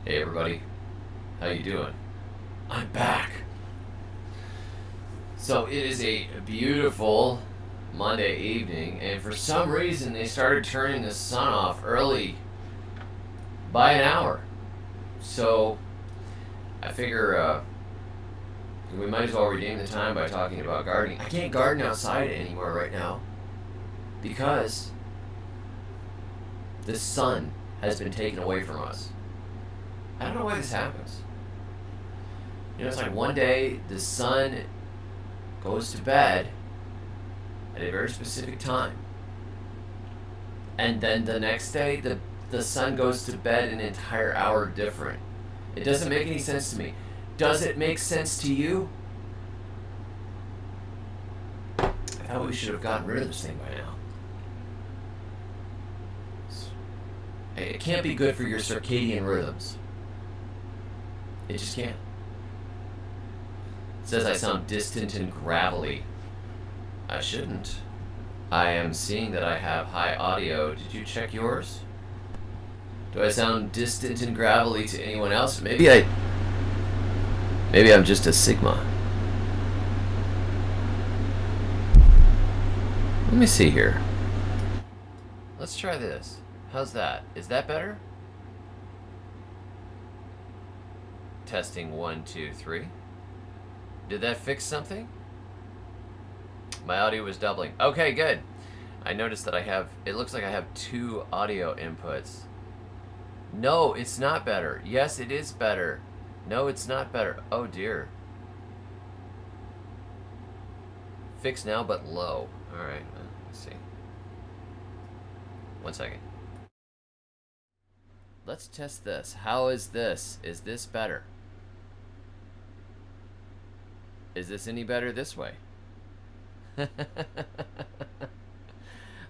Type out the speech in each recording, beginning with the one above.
Hey everybody, how you doing? I'm back. So it is a beautiful Monday evening, and for some reason they started turning the sun off early by an hour. So I figure we might as well redeem the time by talking about gardening. I can't garden outside anymore right now because the sun has been taken away from us. I don't know why this happens. You know, it's like one day the sun goes to bed at a very specific time. And then the next day, the sun goes to bed an entire hour different. It doesn't make any sense to me. Does it make sense to you? I thought we should have gotten rid of this thing by now. It can't be good for your circadian rhythms. It just can't. It says I sound distant and gravelly. I shouldn't. I am seeing that I have high audio. Did you check yours? Do I sound distant and gravelly to anyone else? Maybe I'm just a Sigma. Let me see here. Let's try this. How's that? Is that better? Testing 1, 2, 3. Did that fix something? My audio was doubling. Okay, good. I noticed that it looks like I have 2 audio inputs. No, it's not better. Yes, it is better. No, it's not better. Oh dear. Fix now but low. Alright, let's see. 1 second. Let's test this. How is this? Is this better? Is this any better this way? I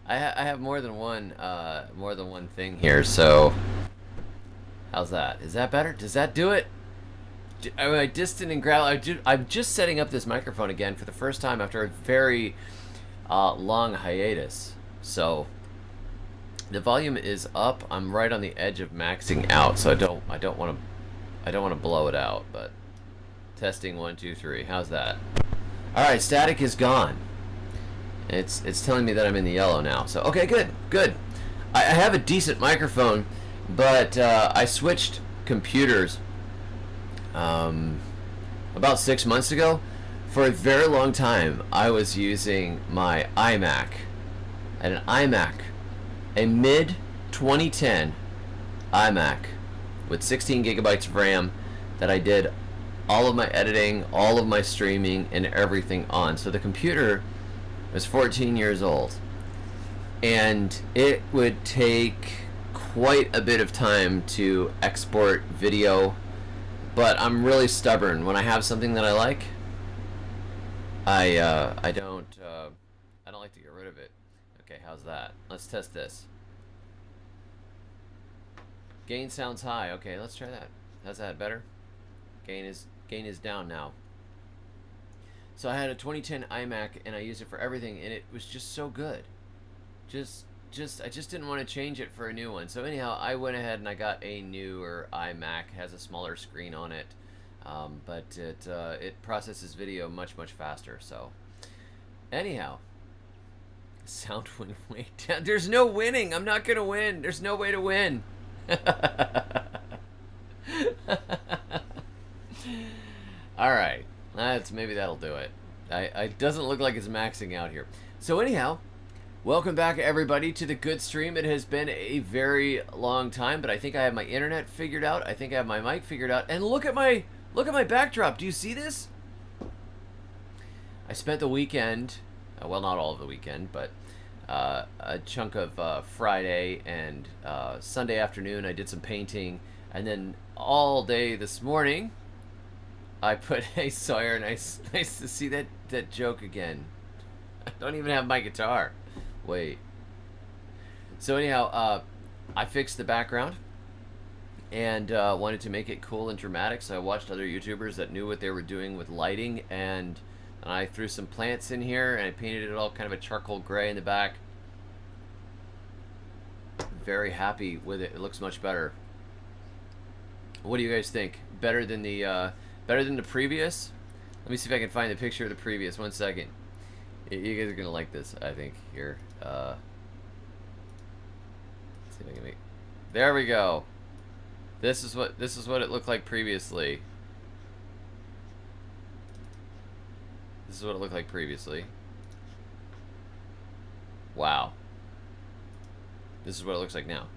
have more than one thing here, so how's that? Is that better? Does that do it? Am I distant and growl? I'm just setting up this microphone again for the first time after a very long hiatus. So the volume is up. I'm right on the edge of maxing out, so I don't want to blow it out. But testing 1, 2, 3. How's that? All right, static is gone. It's telling me that I'm in the yellow now. So okay, good. I have a decent microphone, but I switched computers about 6 months ago. For a very long time, I was using my iMac, and an iMac, a mid 2010 iMac with 16 gigabytes of RAM that I did all of my editing, all of my streaming, and everything on. So the computer was 14 years old, and it would take quite a bit of time to export video, but I'm really stubborn. When I have something that I like, I don't like to get rid of it. Okay, how's that? Let's test this. Gain sounds high. Okay, let's try that. How's that? Better? Gain is down now. So I had a 2010 iMac and I used it for everything, and it was just so good. I just didn't want to change it for a new one. So anyhow, I went ahead and I got a newer iMac. It has a smaller screen on it, but it processes video much faster. So anyhow, sound went way down. There's no winning. I'm not gonna win. There's no way to win. All right, maybe that'll do it. It doesn't look like it's maxing out here. So anyhow, welcome back everybody to the Goodstream. It has been a very long time, but I think I have my internet figured out. I think I have my mic figured out. And look at my backdrop. Do you see this? I spent the weekend, well, not all of the weekend, but a chunk of Friday and Sunday afternoon. I did some painting, and then all day this morning I put Hey Sawyer. Nice to see that joke again. I don't even have my guitar. Wait. So anyhow, I fixed the background and wanted to make it cool and dramatic, so I watched other YouTubers that knew what they were doing with lighting, and I threw some plants in here and I painted it all kind of a charcoal gray in the back. Very happy with it. It looks much better. What do you guys think? Better than the previous? Let me see if I can find the picture of the previous. One second. You guys are gonna like this, I think. Here, let's see if I can make. There we go. This is what it looked like previously. This is what it looked like previously. Wow. This is what it looks like now.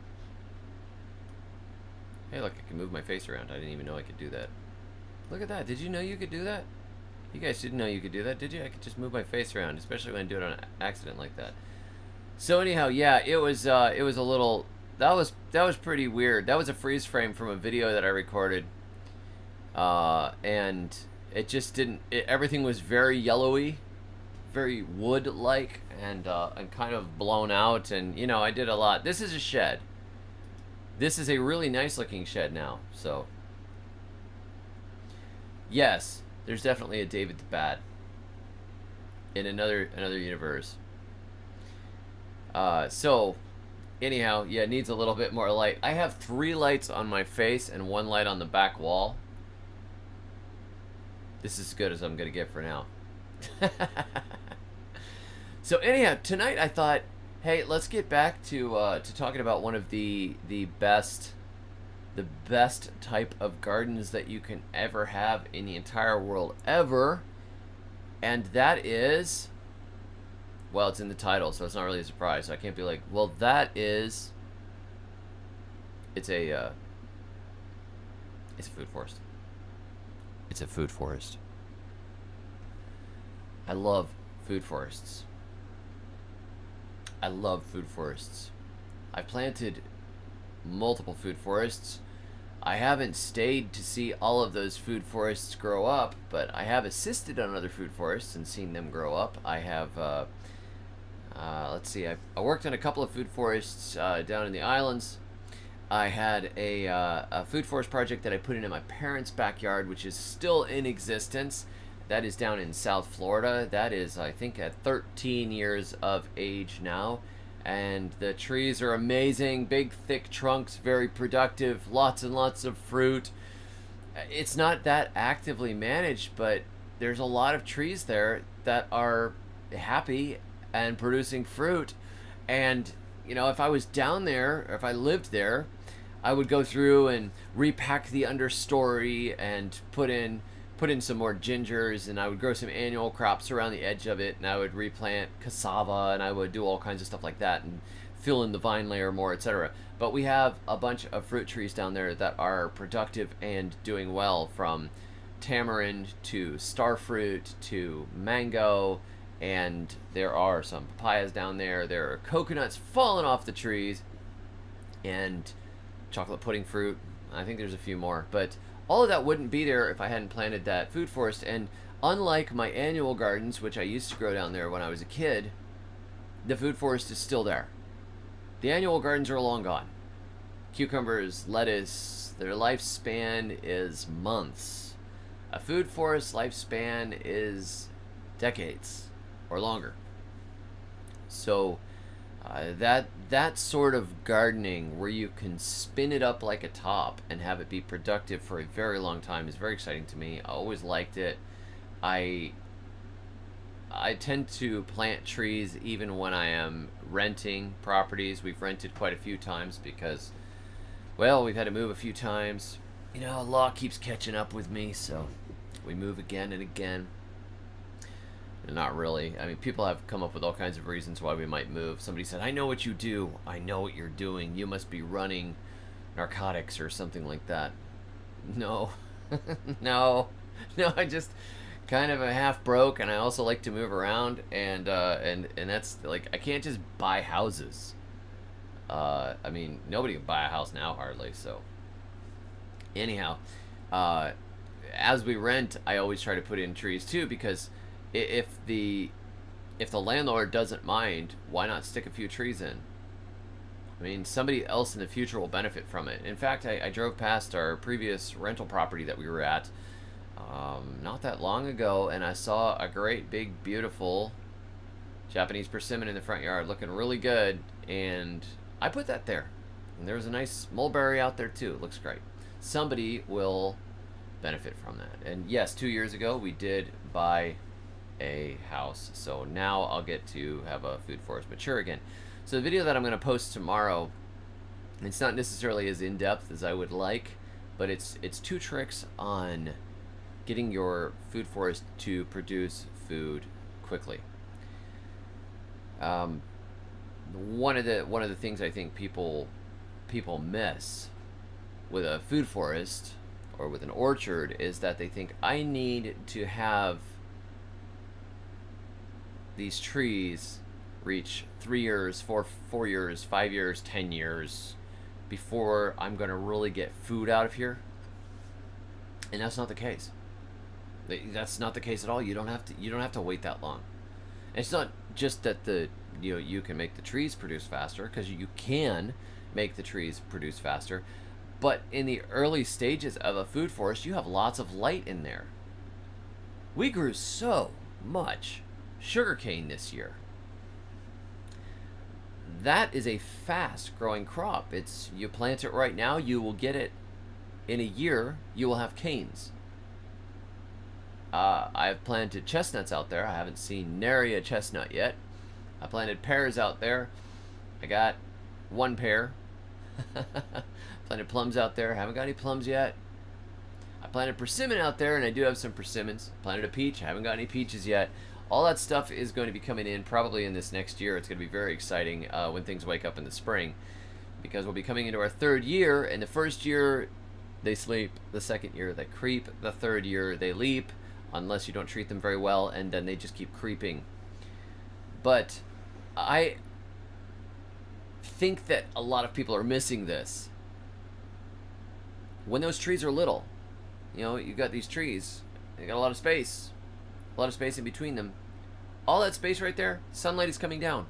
Hey, look, I can move my face around. I didn't even know I could do that. Look at that. Did you know you could do that? You guys didn't know you could do that, did you? I could just move my face around, especially when I do it on accident like that. So anyhow, yeah, it was a little. That was pretty weird. That was a freeze frame from a video that I recorded, and it just didn't. Everything was very yellowy, very wood-like, and kind of blown out. And you know, I did a lot. This is a shed. This is a really nice-looking shed now. So yes, there's definitely a David the Bat in another universe. So anyhow, yeah, it needs a little bit more light. I have 3 lights on my face and 1 light on the back wall. This is as good as I'm gonna get for now. So anyhow, tonight I thought, hey, let's get back to talking about one of the best type of gardens that you can ever have in the entire world ever, and that is, well, it's in the title, so it's not really a surprise. So I can't be like, well, that is. It's a food forest. It's a food forest. I love food forests. I love food forests. I planted multiple food forests. I haven't stayed to see all of those food forests grow up, but I have assisted on other food forests and seen them grow up. I have, let's see, I worked on a couple of food forests down in the islands. I had a food forest project that I put in my parents' backyard, which is still in existence. That is down in South Florida. That is, I think, at 13 years of age now. And the trees are amazing, big, thick trunks, very productive, lots and lots of fruit. It's not that actively managed, but there's a lot of trees there that are happy and producing fruit. And, you know, if I was down there, or if I lived there, I would go through and repack the understory and put in some more gingers, and I would grow some annual crops around the edge of it, and I would replant cassava, and I would do all kinds of stuff like that and fill in the vine layer more, etc. But we have a bunch of fruit trees down there that are productive and doing well, from tamarind to starfruit to mango, and there are some papayas down there. There are coconuts falling off the trees, and chocolate pudding fruit. I think there's a few more, but all of that wouldn't be there if I hadn't planted that food forest. And unlike my annual gardens, which I used to grow down there when I was a kid, the food forest is still there. The annual gardens are long gone. Cucumbers, lettuce, their lifespan is months. A food forest lifespan is decades or longer. So that sort of gardening where you can spin it up like a top and have it be productive for a very long time is very exciting to me. I always liked it. I tend to plant trees even when I am renting properties. We've rented quite a few times because, well, we've had to move a few times. You know, law keeps catching up with me, so we move again and again. Not really. I mean, people have come up with all kinds of reasons why we might move. Somebody said, I know what you do. I know what you're doing. You must be running narcotics or something like that. No. No, I just kind of a half broke, and I also like to move around, and that's, like, I can't just buy houses. I mean, nobody can buy a house now, hardly, so. Anyhow, as we rent, I always try to put in trees, too, because if the landlord doesn't mind, why not stick a few trees in? I mean, somebody else in the future will benefit from it. In fact, I drove past our previous rental property that we were at not that long ago, and I saw a great big beautiful Japanese persimmon in the front yard looking really good, and I put that there. And there was a nice mulberry out there too. It looks great. somebody will benefit from that. And yes, 2 years ago we did buy a house, so now I'll get to have a food forest mature again. So the video that I'm going to post tomorrow, it's not necessarily as in-depth as I would like, but it's 2 tricks on getting your food forest to produce food quickly. One of the things I think people miss with a food forest or with an orchard is that they think I need to have these trees reach 3 years, 4 years, 5 years, 10 years before I'm going to really get food out of here. And that's not the case. That's not the case at all. You don't have to wait that long. And it's not just that you can make the trees produce faster, because you can make the trees produce faster, but in the early stages of a food forest, you have lots of light in there. We grew so much sugarcane this year. That is a fast growing crop. You plant it right now, you will get it in a year. You will have canes. I've planted chestnuts out there. I haven't seen nary a chestnut yet. I planted pears out there. I got 1 pear. Planted plums out there. Haven't got any plums yet. I planted persimmon out there, and I do have some persimmons. Planted a peach. Haven't got any peaches yet. All that stuff is going to be coming in probably in this next year. It's going to be very exciting when things wake up in the spring, because we'll be coming into our 3rd year. And the first year they sleep, the second year they creep, the 3rd year they leap, unless you don't treat them very well, and then they just keep creeping. But I think that a lot of people are missing this. When those trees are little, you got these trees, they got a lot of space in between them. All that space right there, sunlight is coming down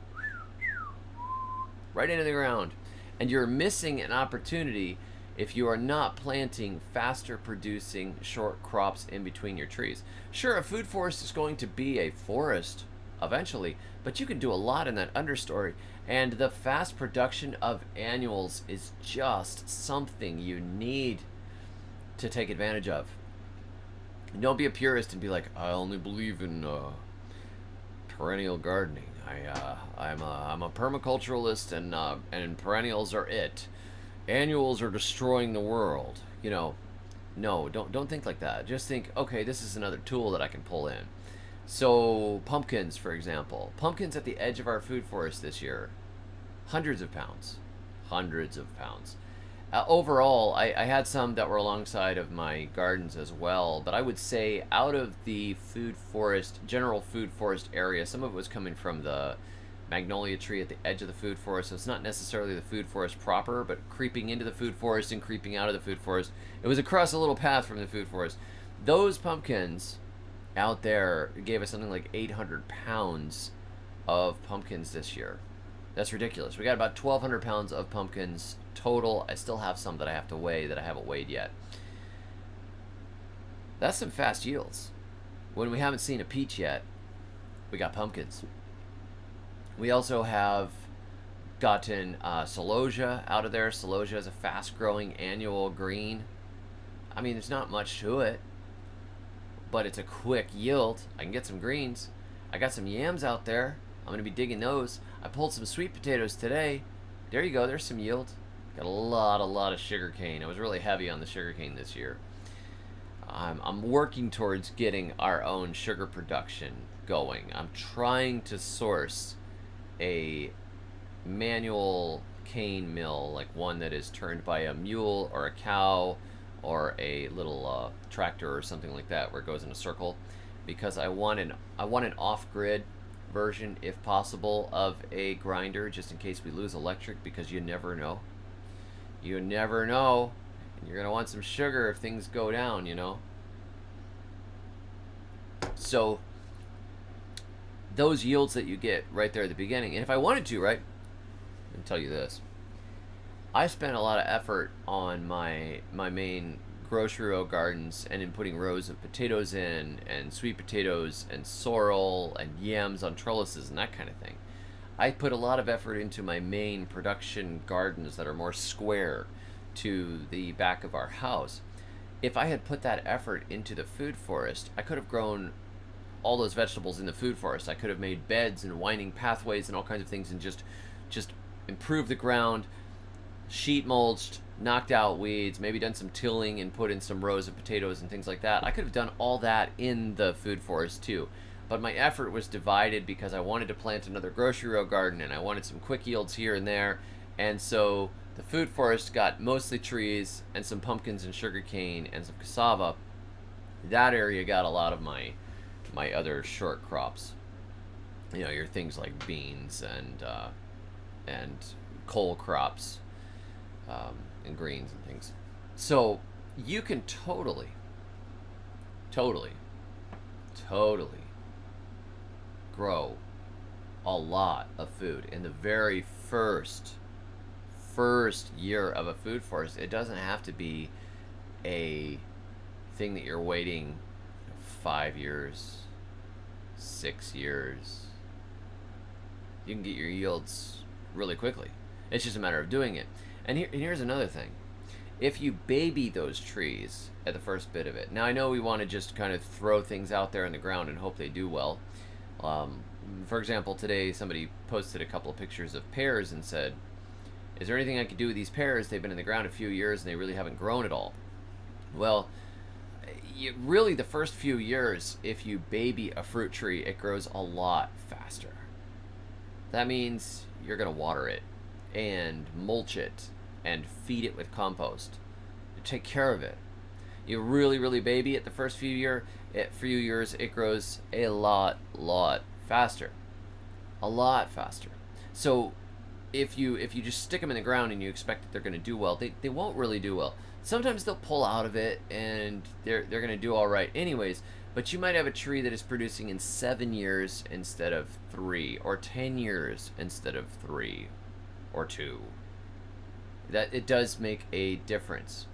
right into the ground, and you're missing an opportunity if you are not planting faster producing short crops in between your trees. Sure, a food forest is going to be a forest eventually, but you can do a lot in that understory, and the fast production of annuals is just something you need to take advantage of. Don't be a purist and be like, I only believe in perennial gardening. I'm a permaculturalist, and perennials are it. Annuals are destroying the world. No, don't think like that. Just think, okay, this is another tool that I can pull in. So pumpkins, for example. Pumpkins at the edge of our food forest this year. Hundreds of pounds. Overall, I had some that were alongside of my gardens as well, but I would say out of the general food forest area, some of it was coming from the magnolia tree at the edge of the food forest. So it's not necessarily the food forest proper, but creeping into the food forest and creeping out of the food forest. It was across a little path from the food forest. Those pumpkins out there gave us something like 800 pounds of pumpkins this year. That's ridiculous. We got about 1,200 pounds of pumpkins total. I still have some that I have to weigh that I haven't weighed yet. That's some fast yields. When we haven't seen a peach yet, we got pumpkins. We also have gotten celosia out of there. Celosia is a fast-growing annual green. I mean, there's not much to it, but it's a quick yield. I can get some greens. I got some yams out there. I'm going to be digging those. I pulled some sweet potatoes today. There you go. There's some yield. Got a lot of sugar cane. I was really heavy on the sugar cane this year. I'm working towards getting our own sugar production going. I'm trying to source a manual cane mill, like one that is turned by a mule or a cow or a little tractor or something like that, where it goes in a circle, because I want an off-grid version, if possible, of a grinder, just in case we lose electric, because you never know. You never know. And you're going to want some sugar if things go down, So those yields that you get right there at the beginning, and if I wanted to, right, let me tell you this. I spent a lot of effort on my main grocery row gardens, and in putting rows of potatoes in, and sweet potatoes, and sorrel, and yams on trellises, and that kind of thing. I put a lot of effort into my main production gardens that are more square, to the back of our house. If I had put that effort into the food forest, I could have grown all those vegetables in the food forest. I could have made beds and winding pathways and all kinds of things, and just improved the ground, sheet mulched, knocked out weeds, maybe done some tilling and put in some rows of potatoes and things like that. I could have done all that in the food forest too. But my effort was divided because I wanted to plant another grocery row garden and I wanted some quick yields here and there. And so the food forest got mostly trees and some pumpkins and sugarcane and some cassava. That area got a lot of my other short crops. You know, your things like beans and cole crops, and greens and things. So you can totally grow a lot of food in the very first year of a food forest. It doesn't have to be a thing that you're waiting 5 years, 6 years. You can get your yields really quickly. It's just a matter of doing it. And here's another thing. If you baby those trees at the first bit of it, now I know we want to just kind of throw things out there in the ground and hope they do well. For example, today somebody posted a couple of pictures of pears and said, is there anything I could do with these pears? They've been in the ground a few years and they really haven't grown at all. Well, really the first few years, if you baby a fruit tree, it grows a lot faster. That means you're going to water it and mulch it and feed it with compost. You take care of it. You really baby it the first few years, it grows a lot faster. A lot faster. So if you just stick them in the ground and you expect that they're going to do well, they won't really do well. Sometimes they'll pull out of it and they're going to do all right anyways, but you might have a tree that is producing in 7 years instead of 3, or 10 years instead of 3 or 2. That it does make a difference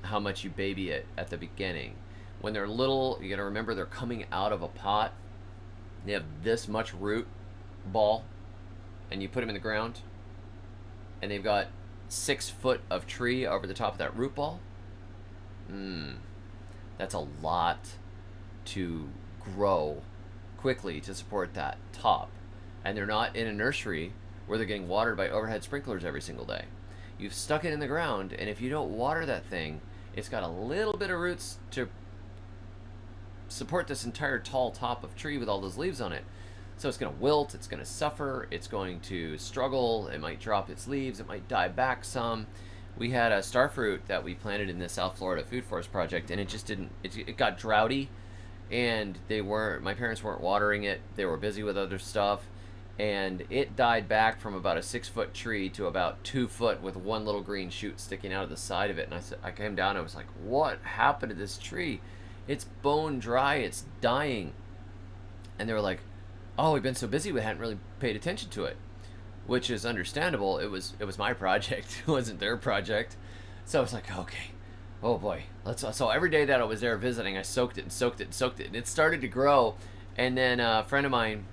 how much you baby it at the beginning. When they're little, you got to remember they're coming out of a pot. They have this much root ball, and you put them in the ground, and they've got 6 foot of tree over the top of that root ball. That's a lot to grow quickly to support that top. And they're not in a nursery where they're getting watered by overhead sprinklers every single day. You've stuck it in the ground, and if you don't water that thing, it's got a little bit of roots to support this entire tall top of tree with all those leaves on it. So it's going to wilt, it's going to suffer, it's going to struggle, it might drop its leaves, it might die back some. We had a starfruit that we planted in the South Florida Food Forest project, and it just didn't, it got droughty, and my parents weren't watering it, they were busy with other stuff, and it died back from about a 6-foot tree to about 2 foot with one little green shoot sticking out of the side of it. And I came down and I was like, what happened to this tree? It's bone dry, it's dying. And they were like, oh, we've been so busy we hadn't really paid attention to it, which is understandable. It was my project. It wasn't their project. So I was like, okay, oh boy, so every day that I was there visiting, I soaked it, and it started to grow. And then a friend of mine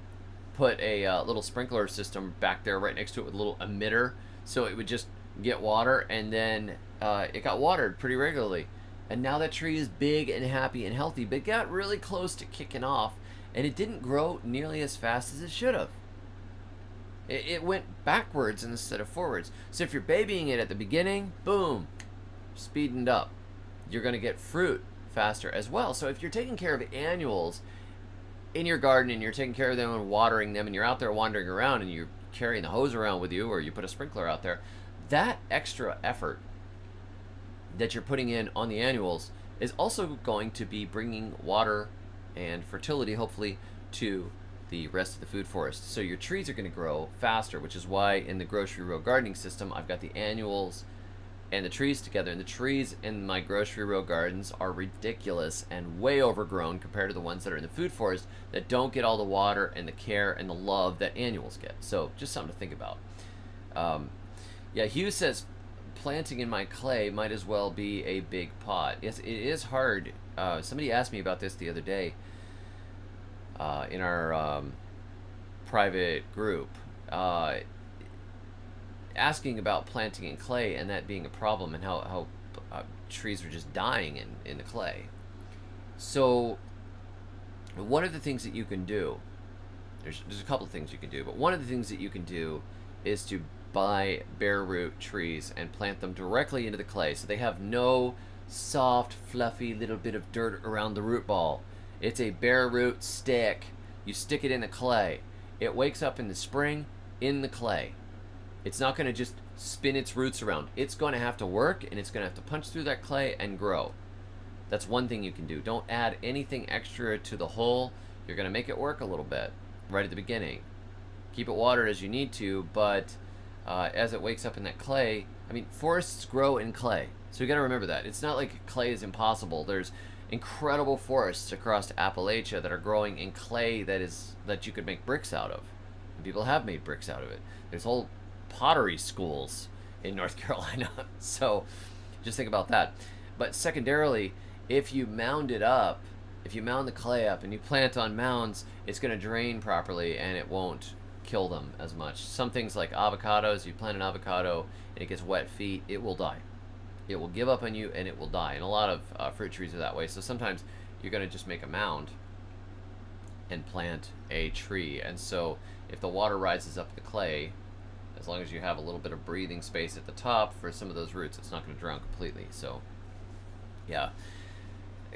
put a little sprinkler system back there right next to it with a little emitter, so it would just get water, and then it got watered pretty regularly. And now that tree is big and happy and healthy, but it got really close to kicking off, and it didn't grow nearly as fast as it should have. It went backwards instead of forwards. So if you're babying it at the beginning, boom, speeding up. You're going to get fruit faster as well. So if you're taking care of annuals in your garden and you're taking care of them and watering them, and you're out there wandering around and you're carrying the hose around with you, or you put a sprinkler out there, that extra effort that you're putting in on the annuals is also going to be bringing water and fertility, hopefully, to the rest of the food forest. So your trees are going to grow faster, which is why in the grocery row gardening system, I've got the annuals and the trees together. And the trees in my grocery row gardens are ridiculous and way overgrown compared to the ones that are in the food forest that don't get all the water and the care and the love that annuals get. So just something to think about. Yeah, Hugh says planting in my clay might as well be a big pot. Yes, it is hard. Somebody asked me about this the other day in our private group. asking about planting in clay and that being a problem, and how trees are just dying in the clay. So one of the things that you can do, there's a couple of things you can do, but one of the things that you can do is to buy bare root trees and plant them directly into the clay, so they have no soft, fluffy little bit of dirt around the root ball. It's a bare root stick. You stick it in the clay. It wakes up in the spring in the clay. It's not going to just spin its roots around. It's going to have to work, and it's going to have to punch through that clay and grow. That's one thing you can do. Don't add anything extra to the hole. You're going to make it work a little bit right at the beginning. Keep it watered as you need to, but as it wakes up in that clay, I mean, forests grow in clay. So you got to remember that. It's not like clay is impossible. There's incredible forests across Appalachia that are growing in clay that you could make bricks out of. And people have made bricks out of it. There's whole pottery schools in North Carolina. So just think about that. But secondarily, if you mound it up, if you mound the clay up and you plant on mounds, it's going to drain properly and it won't kill them as much. Some things like avocados, you plant an avocado and it gets wet feet, it will die. It will give up on you and it will die. And a lot of fruit trees are that way. So sometimes you're going to just make a mound and plant a tree. And so if the water rises up the clay, as long as you have a little bit of breathing space at the top for some of those roots, it's not going to drown completely. So yeah,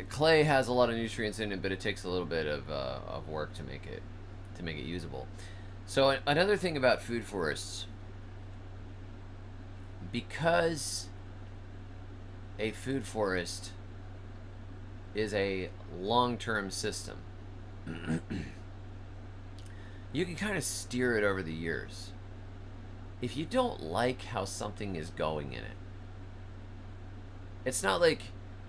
clay has a lot of nutrients in it, but it takes a little bit of work to make it usable. So another thing about food forests, because a food forest is a long-term system, you can kind of steer it over the years. If you don't like how something is going in it, it's not like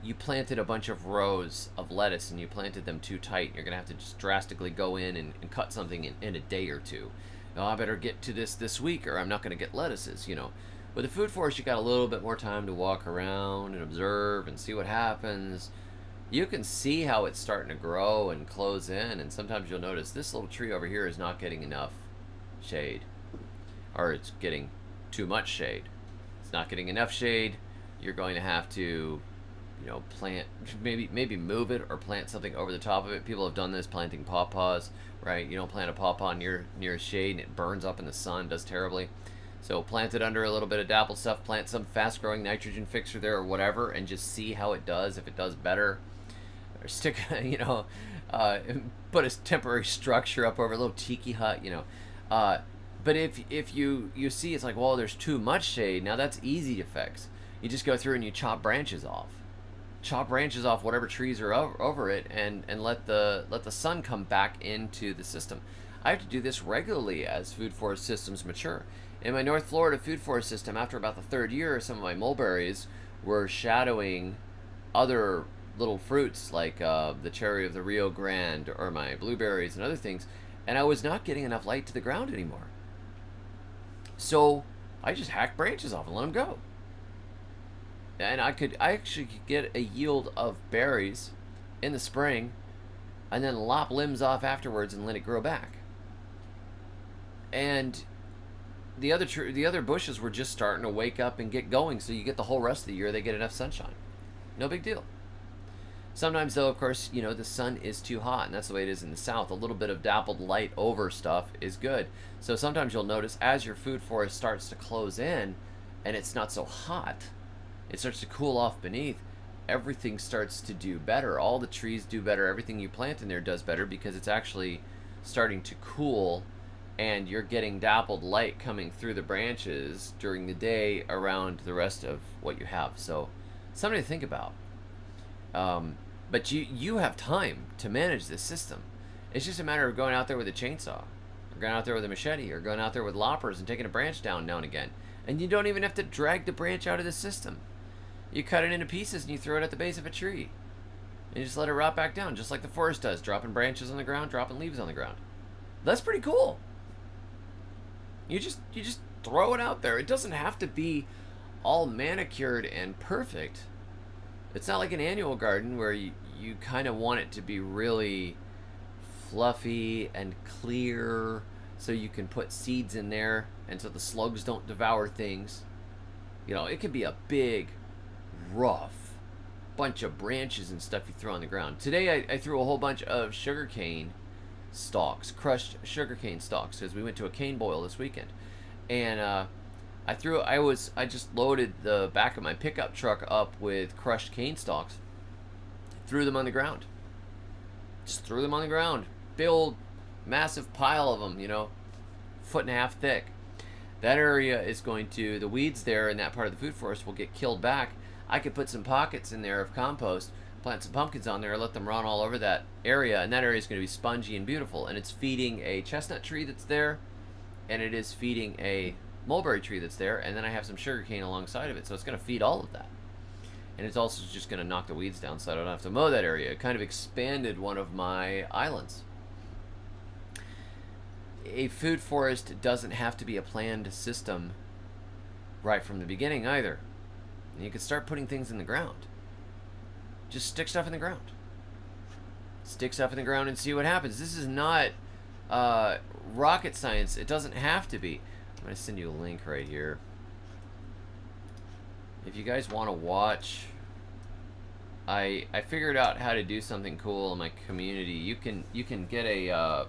you planted a bunch of rows of lettuce and you planted them too tight and you're going to have to just drastically go in and cut something in a day or two. Oh, I better get to this week or I'm not going to get lettuces, you know. With a food forest, you got a little bit more time to walk around and observe and see what happens. You can see how it's starting to grow and close in, and sometimes you'll notice this little tree over here is not getting enough shade, or it's getting too much shade. It's not getting enough shade. You're going to have to, you know, plant, maybe move it or plant something over the top of it. People have done this, planting pawpaws, right? You don't plant a pawpaw near shade and it burns up in the sun, does terribly. So plant it under a little bit of dappled stuff, plant some fast-growing nitrogen fixer there or whatever, and just see how it does, if it does better. Or stick, you know, put a temporary structure up over a little tiki hut, you know. But if you see it's like, well, there's too much shade, now that's easy to fix. You just go through and you chop branches off. Chop branches off whatever trees are over it, and let the sun come back into the system. I have to do this regularly as food forest systems mature. In my North Florida food forest system, after about the third year, some of my mulberries were shadowing other little fruits like the cherry of the Rio Grande or my blueberries and other things, and I was not getting enough light to the ground anymore. So I just hacked branches off and let them go. And I actually could get a yield of berries in the spring and then lop limbs off afterwards and let it grow back. And the other bushes were just starting to wake up and get going, so you get the whole rest of the year they get enough sunshine. No big deal. Sometimes though, of course, you know, the sun is too hot, and that's the way it is in the south. A little bit of dappled light over stuff is good. So sometimes you'll notice as your food forest starts to close in and it's not so hot, it starts to cool off beneath, everything starts to do better. All the trees do better. Everything you plant in there does better because it's actually starting to cool, and you're getting dappled light coming through the branches during the day around the rest of what you have. So something to think about. But you have time to manage this system. It's just a matter of going out there with a chainsaw, or going out there with a machete, or going out there with loppers and taking a branch down now and again. And you don't even have to drag the branch out of the system. You cut it into pieces and you throw it at the base of a tree. And you just let it rot back down, just like the forest does, dropping branches on the ground, dropping leaves on the ground. That's pretty cool. You just throw it out there. It doesn't have to be all manicured and perfect. It's not like an annual garden where you kind of want it to be really fluffy and clear so you can put seeds in there and so the slugs don't devour things. You know, it could be a big, rough bunch of branches and stuff you throw on the ground. Today I threw a whole bunch of sugarcane stalks, crushed sugarcane stalks, because we went to a cane boil this weekend. And I just loaded the back of my pickup truck up with crushed cane stalks, threw them on the ground. Just threw them on the ground. Big old massive pile of them, you know, 1.5 feet thick. That area is going to, the weeds there in that part of the food forest will get killed back. I could put some pockets in there of compost, plant some pumpkins on there, let them run all over that area, and that area is going to be spongy and beautiful. And it's feeding a chestnut tree that's there, and it is feeding a mulberry tree that's there, and then I have some sugarcane alongside of it, so it's going to feed all of that. And it's also just going to knock the weeds down so I don't have to mow that area. It kind of expanded one of my islands. A food forest doesn't have to be a planned system right from the beginning either. And you can start putting things in the ground. Just stick stuff in the ground. Stick stuff in the ground and see what happens. This is not rocket science. It doesn't have to be. I'm going to send you a link right here. If you guys want to watch, I figured out how to do something cool in my community. You can get a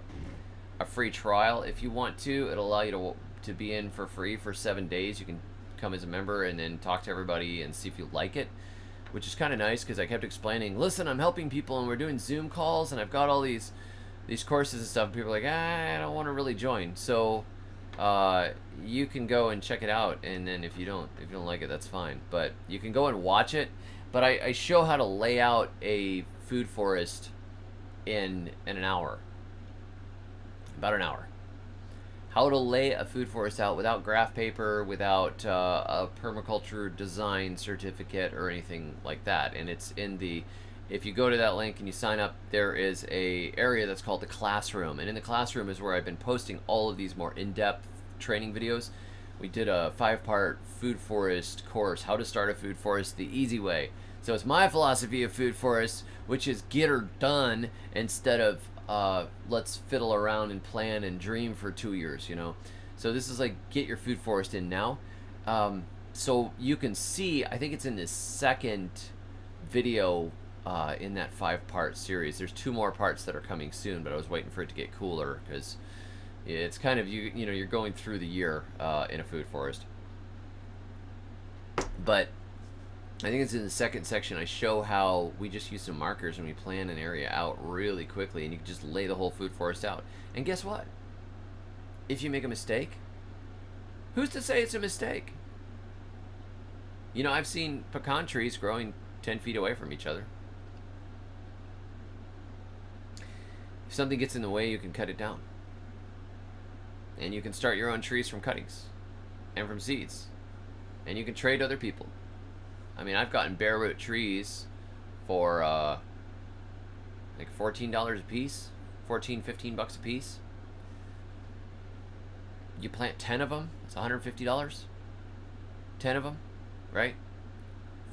free trial if you want to. It'll allow you to be in for free for 7 days. You can come as a member and then talk to everybody and see if you like it, which is kind of nice because I kept explaining, listen, I'm helping people and we're doing Zoom calls and I've got all these courses and stuff. And people are like, I don't want to really join. So you can go and check it out, and then if you don't like it, that's fine. But you can go and watch it. But I show how to lay out a food forest in an hour. About an hour. How to lay a food forest out without graph paper, without a permaculture design certificate or anything like that. And it's in the, if you go to that link and you sign up, there is a area that's called the classroom. And in the classroom is where I've been posting all of these more in-depth training videos. We did a 5-part food forest course, how to start a food forest the easy way. So it's my philosophy of food forests, which is get her done instead of let's fiddle around and plan and dream for 2 years, you know. So this is like get your food forest in now. So you can see, I think it's in this second video in that 5-part series. There's 2 more parts that are coming soon, but I was waiting for it to get cooler because it's kind of, you know, you're going through the year in a food forest. But I think it's in the second section. I show how we just use some markers and we plan an area out really quickly, and you can just lay the whole food forest out. And guess what? If you make a mistake, who's to say it's a mistake? You know, I've seen pecan trees growing 10 feet away from each other. If something gets in the way, you can cut it down. And you can start your own trees from cuttings and from seeds. And you can trade other people. I mean, I've gotten bare root trees for like $14 a piece, $15 a piece. You plant 10 of them, it's $150. 10 of them, right?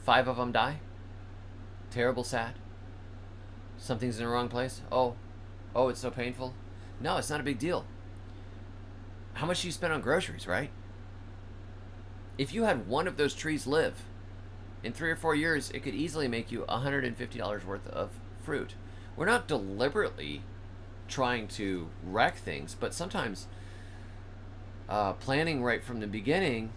5 of them die. Terrible, sad. Something's in the wrong place. Oh, it's so painful. No, it's not a big deal. How much do you spend on groceries, right? If you had one of those trees live, in 3 or 4 years, it could easily make you $150 worth of fruit. We're not deliberately trying to wreck things, but sometimes planning right from the beginning,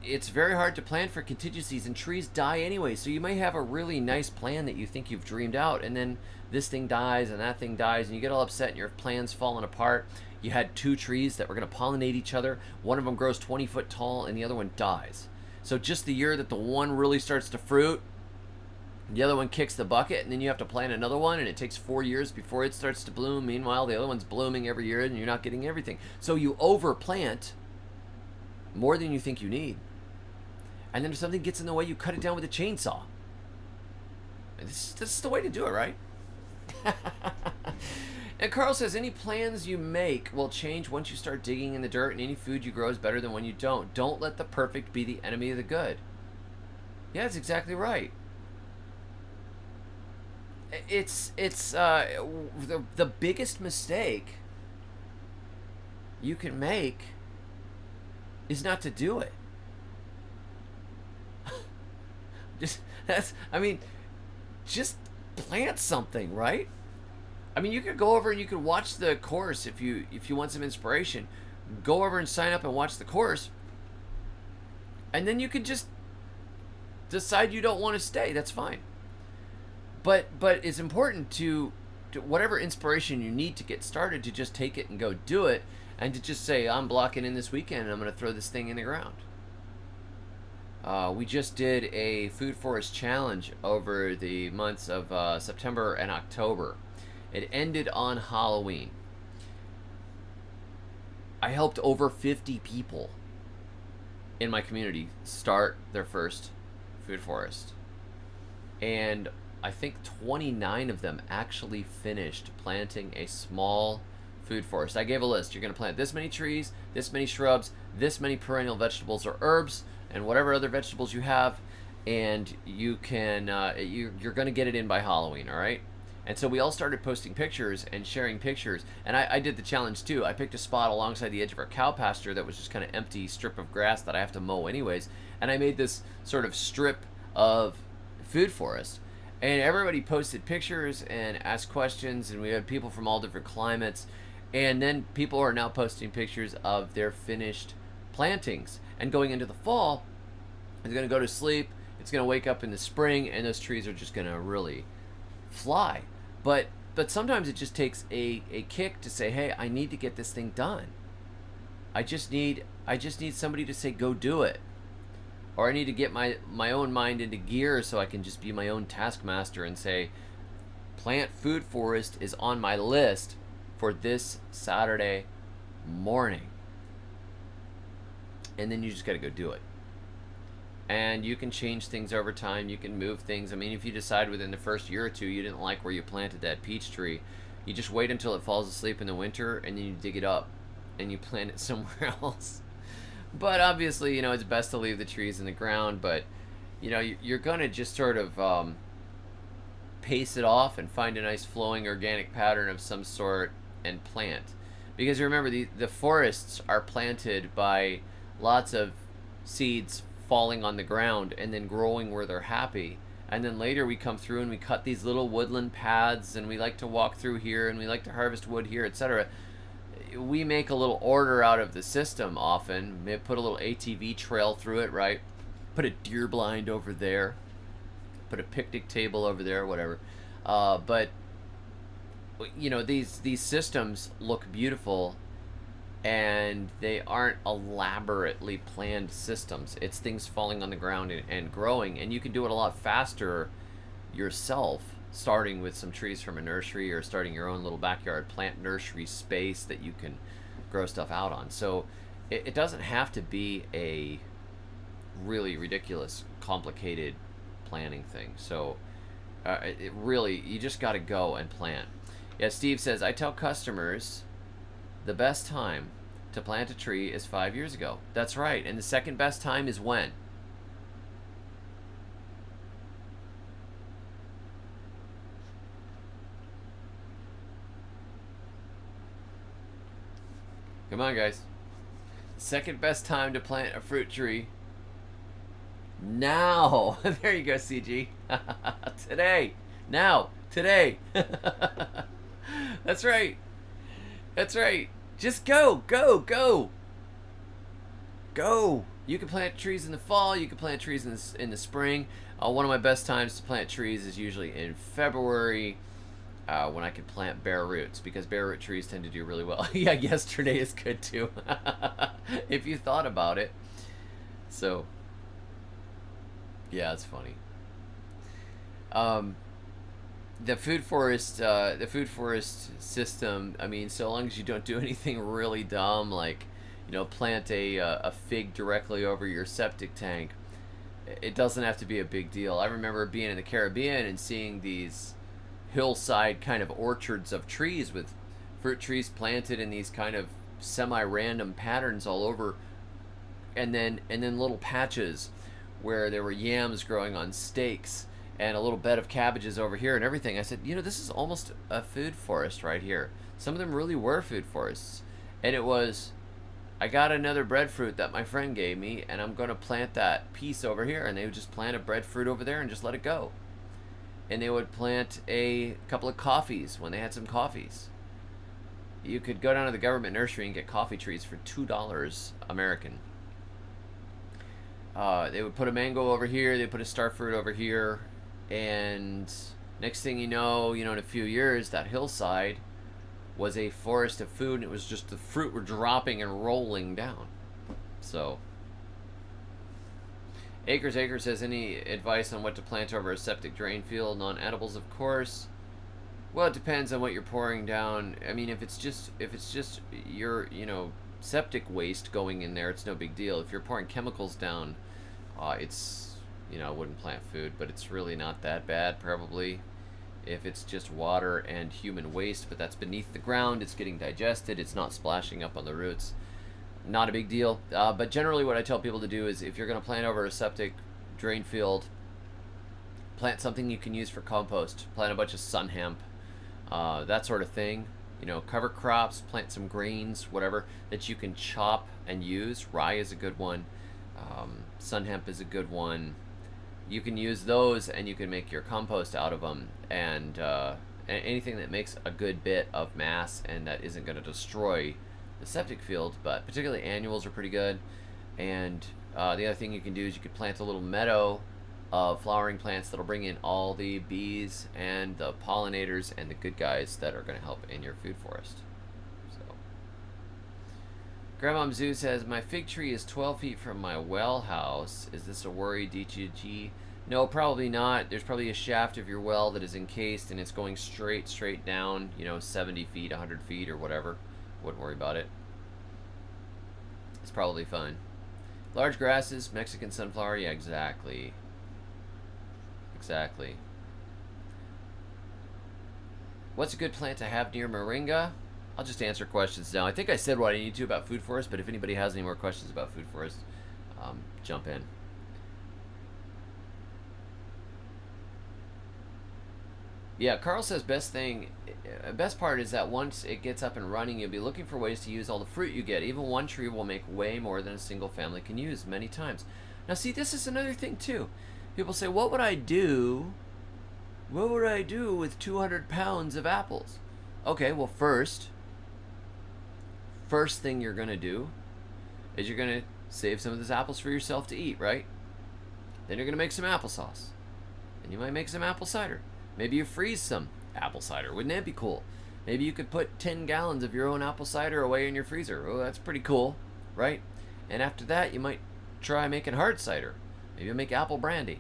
it's very hard to plan for contingencies, and trees die anyway. So you may have a really nice plan that you think you've dreamed out, and then this thing dies and that thing dies, and you get all upset and your plan's falling apart. You had 2 trees that were going to pollinate each other. One of them grows 20 foot tall and the other one dies. So just the year that the one really starts to fruit, the other one kicks the bucket, and then you have to plant another one, and it takes 4 years before it starts to bloom. Meanwhile, the other one's blooming every year, and you're not getting everything. So you overplant more than you think you need. And then if something gets in the way, you cut it down with a chainsaw. And this is the way to do it, right? And Carl says, any plans you make will change once you start digging in the dirt, and any food you grow is better than when you don't. Don't let the perfect be the enemy of the good. Yeah, that's exactly right. It's the biggest mistake you can make is not to do it. Just I mean, just plant something, right? I mean, you could go over and you could watch the course if you want some inspiration. Go over and sign up and watch the course, and then you can just decide you don't want to stay. That's fine. But it's important to whatever inspiration you need to get started, to just take it and go do it, and to just say, I'm blocking in this weekend and I'm going to throw this thing in the ground. We just did a food forest challenge over the months of September and October. It ended on Halloween. I helped over 50 people in my community start their first food forest. And I think 29 of them actually finished planting a small food forest. I gave a list. You're going to plant this many trees, this many shrubs, this many perennial vegetables or herbs, and whatever other vegetables you have, and you can you're going to get it in by Halloween, all right? And so we all started posting pictures and sharing pictures, and I did the challenge too. I picked a spot alongside the edge of our cow pasture that was just kind of empty strip of grass that I have to mow anyways, and I made this sort of strip of food forest, and everybody posted pictures and asked questions, and we had people from all different climates, and then people are now posting pictures of their finished plantings. And going into the fall, it's going to go to sleep, it's going to wake up in the spring, and those trees are just going to really fly. But sometimes it just takes a kick to say, hey, I need to get this thing done. I just need somebody to say, go do it. Or I need to get my own mind into gear so I can just be my own taskmaster and say, plant food forest is on my list for this Saturday morning. And then you just got to go do it. And you can change things over time. You can move things. I mean, if you decide within the first year or two you didn't like where you planted that peach tree, you just wait until it falls asleep in the winter, and then you dig it up and you plant it somewhere else. But obviously, you know, it's best to leave the trees in the ground. But, you know, you're going to just sort of pace it off and find a nice flowing organic pattern of some sort and plant. Because remember, the forests are planted by lots of seeds falling on the ground and then growing where they're happy, and then later we come through and we cut these little woodland paths, and we like to walk through here, and we like to harvest wood here, etc. We make a little order out of the system often. Maybe put a little ATV trail through it, right? Put a deer blind over there, put a picnic table over there, whatever. But you know, these systems look beautiful, and they aren't elaborately planned systems. It's things falling on the ground and growing, and you can do it a lot faster yourself, starting with some trees from a nursery, or starting your own little backyard plant nursery space that you can grow stuff out on. So it doesn't have to be a really ridiculous, complicated planning thing. So it really, you just got to go and plant. Yeah, Steve says, I tell customers the best time to plant a tree is 5 years ago. That's right. And the second best time is when? Come on, guys. Second best time to plant a fruit tree. Now. There you go, CG. Today. Now. Today. That's right. That's right. Just go, go, go. Go. You can plant trees in the fall. You can plant trees in the spring. One of my best times to plant trees is usually in February, when I can plant bare roots, because bare root trees tend to do really well. Yeah, yesterday is good too, if you thought about it. So, yeah, it's funny. The food forest system, I mean, so long as you don't do anything really dumb, like, you know, plant a fig directly over your septic tank, it doesn't have to be a big deal. I remember being in the Caribbean and seeing these hillside kind of orchards of trees with fruit trees planted in these kind of semi-random patterns all over, and then little patches where there were yams growing on stakes, and a little bed of cabbages over here and everything. I said, you know, this is almost a food forest right here. Some of them really were food forests. And it was I got another breadfruit that my friend gave me, and I'm going to plant that piece over here. And they would just plant a breadfruit over there and just let it go. And they would plant a couple of coffees when they had some coffees. You could go down to the government nursery and get coffee trees for $2 American. They would put a mango over here, they put a starfruit over here, and next thing you know, in a few years, that hillside was a forest of food, and it was just the fruit were dropping and rolling down. So, Acres says, any advice on what to plant over a septic drain field? Non-edibles, of course. Well, it depends on what you're pouring down. I mean, if it's just your, septic waste going in there, it's no big deal. If you're pouring chemicals down, it's, I wouldn't plant food, but it's really not that bad, probably. If it's just water and human waste, but that's beneath the ground, it's getting digested, it's not splashing up on the roots, not a big deal. But generally what I tell people to do is, if you're going to plant over a septic drain field, plant something you can use for compost. Plant a bunch of sun hemp, that sort of thing. Cover crops, plant some grains, whatever, that you can chop and use. Rye is a good one. Sun hemp is a good one. You can use those and you can make your compost out of them, and anything that makes a good bit of mass and that isn't going to destroy the septic field. But particularly annuals are pretty good. And the other thing you can do is you could plant a little meadow of flowering plants that'll bring in all the bees and the pollinators and the good guys that are going to help in your food forest. So, Grandma Zoo says, my fig tree is 12 feet from my well house. Is this a worry, DTG? No, probably not. There's probably a shaft of your well that is encased and it's going straight down, 70 feet, 100 feet or whatever. Wouldn't worry about it. It's probably fine. Large grasses, Mexican sunflower, yeah, exactly. Exactly. What's a good plant to have near Moringa? I'll just answer questions now. I think I said what I need to about food forest, but if anybody has any more questions about food forest, jump in. Yeah, Carl says best part is that once it gets up and running, you'll be looking for ways to use all the fruit you get. Even one tree will make way more than a single family can use many times. Now see, this is another thing too. People say, what would I do with 200 pounds of apples? Okay, well first thing you're going to do is you're going to save some of those apples for yourself to eat, right? Then you're going to make some applesauce. And you might make some apple cider. Maybe you freeze some apple cider. Wouldn't that be cool? Maybe you could put 10 gallons of your own apple cider away in your freezer. Oh, that's pretty cool, right? And after that, you might try making hard cider. Maybe you'll make apple brandy.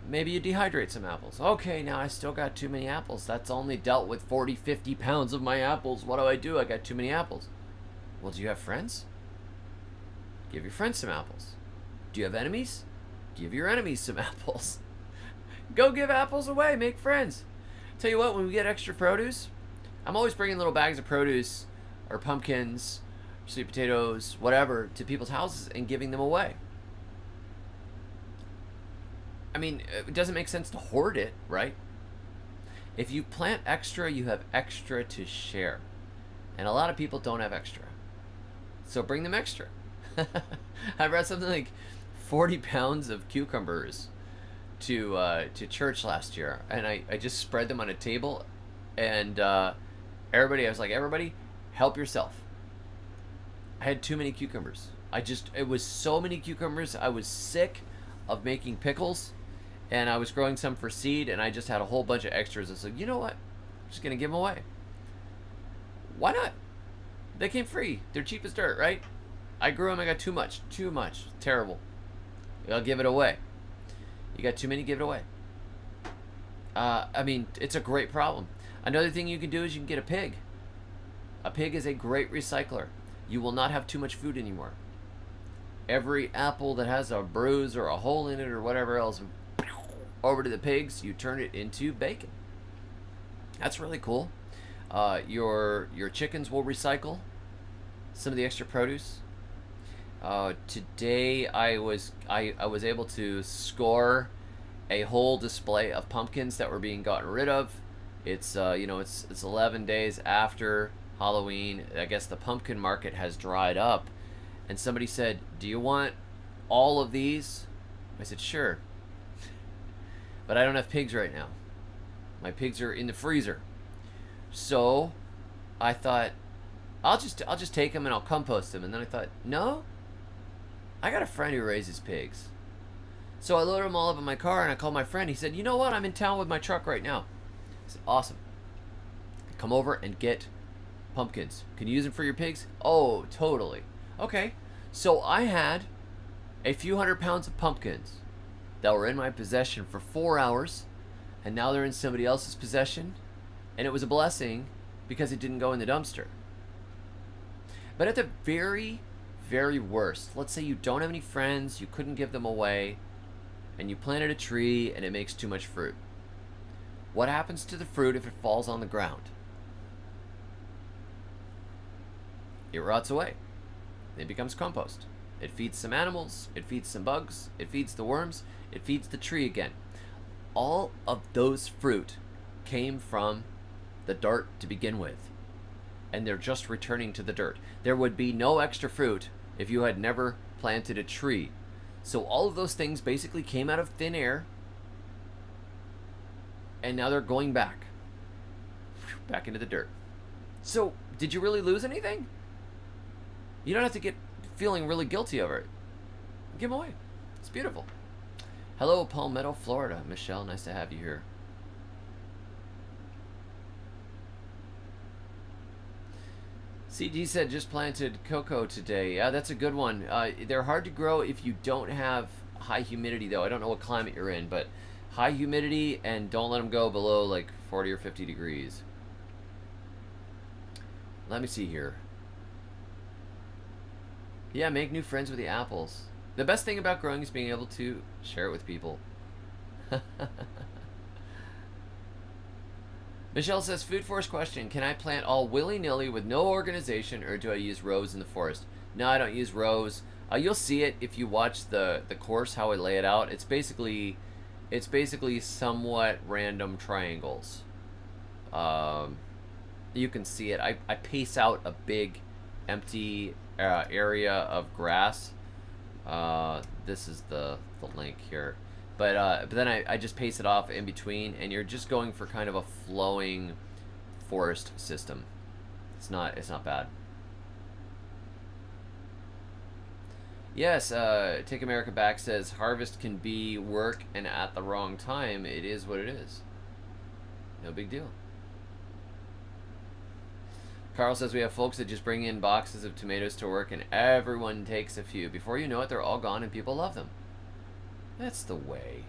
Maybe you dehydrate some apples. Okay, now I still got too many apples. That's only dealt with 40, 50 pounds of my apples. What do? I got too many apples. Well, do you have friends? Give your friends some apples. Do you have enemies? Give your enemies some apples. Go give apples away. Make friends. Tell you what, when we get extra produce, I'm always bringing little bags of produce or pumpkins, sweet potatoes, whatever, to people's houses and giving them away. I mean, it doesn't make sense to hoard it, right? If you plant extra, you have extra to share. And a lot of people don't have extra. So bring them extra. I brought something like 40 pounds of cucumbers to church last year. And I just spread them on a table. And I was like, everybody, help yourself. I had too many cucumbers. It was so many cucumbers. I was sick of making pickles. And I was growing some for seed, and I just had a whole bunch of extras. I was like, you know what? I'm just going to give them away. Why not? They came free. They're cheap as dirt, right? I grew them. I got too much. Too much. Terrible. I'll give it away. You got too many, give it away. I mean, it's a great problem. Another thing you can do is you can get a pig. A pig is a great recycler. You will not have too much food anymore. Every apple that has a bruise or a hole in it or whatever else, over to the pigs, you turn it into bacon. That's really cool. Your chickens will recycle some of the extra produce. Today I was able to score a whole display of pumpkins that were being gotten rid of. It's it's 11 days after Halloween. I guess the pumpkin market has dried up. And somebody said, do you want all of these? I said, sure. But I don't have pigs right now. My pigs are in the freezer. So I thought, I'll just take them and I'll compost them. And then I thought, no, I got a friend who raises pigs. So I loaded them all up in my car and I called my friend. He said, you know what? I'm in town with my truck right now. I said, awesome. Come over and get pumpkins. Can you use them for your pigs? Oh, totally. Okay. So I had a few hundred pounds of pumpkins that were in my possession for 4 hours, and now they're in somebody else's possession, and it was a blessing because it didn't go in the dumpster. But at the very, very worst, let's say you don't have any friends, you couldn't give them away, and you planted a tree and it makes too much fruit. What happens to the fruit if it falls on the ground? It rots away. It becomes compost. It feeds some animals, it feeds some bugs, it feeds the worms, it feeds the tree again. All of those fruit came from the dirt to begin with, and they're just returning to the dirt. There would be no extra fruit if you had never planted a tree. So all of those things basically came out of thin air, and now they're going back into the dirt. So did you really lose anything? You don't have to get feeling really guilty over it. Give them away. It's beautiful. Hello, Palmetto, Florida. Michelle, nice to have you here. CG said just planted cocoa today. Yeah, that's a good one. They're hard to grow if you don't have high humidity, though. I don't know what climate you're in, but high humidity, and don't let them go below like 40 or 50 degrees. Let me see here. Yeah, make new friends with the apples. The best thing about growing is being able to share it with people. Michelle says, Food Forest question. Can I plant all willy-nilly with no organization, or do I use rows in the forest? No, I don't use rows. You'll see it if you watch the course, how I lay it out. It's basically somewhat random triangles. You can see it. I pace out a big empty area of grass. This is the link here, but then I just pace it off in between, and you're just going for kind of a flowing forest system. It's not bad. Yes, Take America Back says harvest can be work, and at the wrong time. It is what it is. No big deal. Carl says we have folks that just bring in boxes of tomatoes to work and everyone takes a few. Before you know it, they're all gone and people love them. That's the way.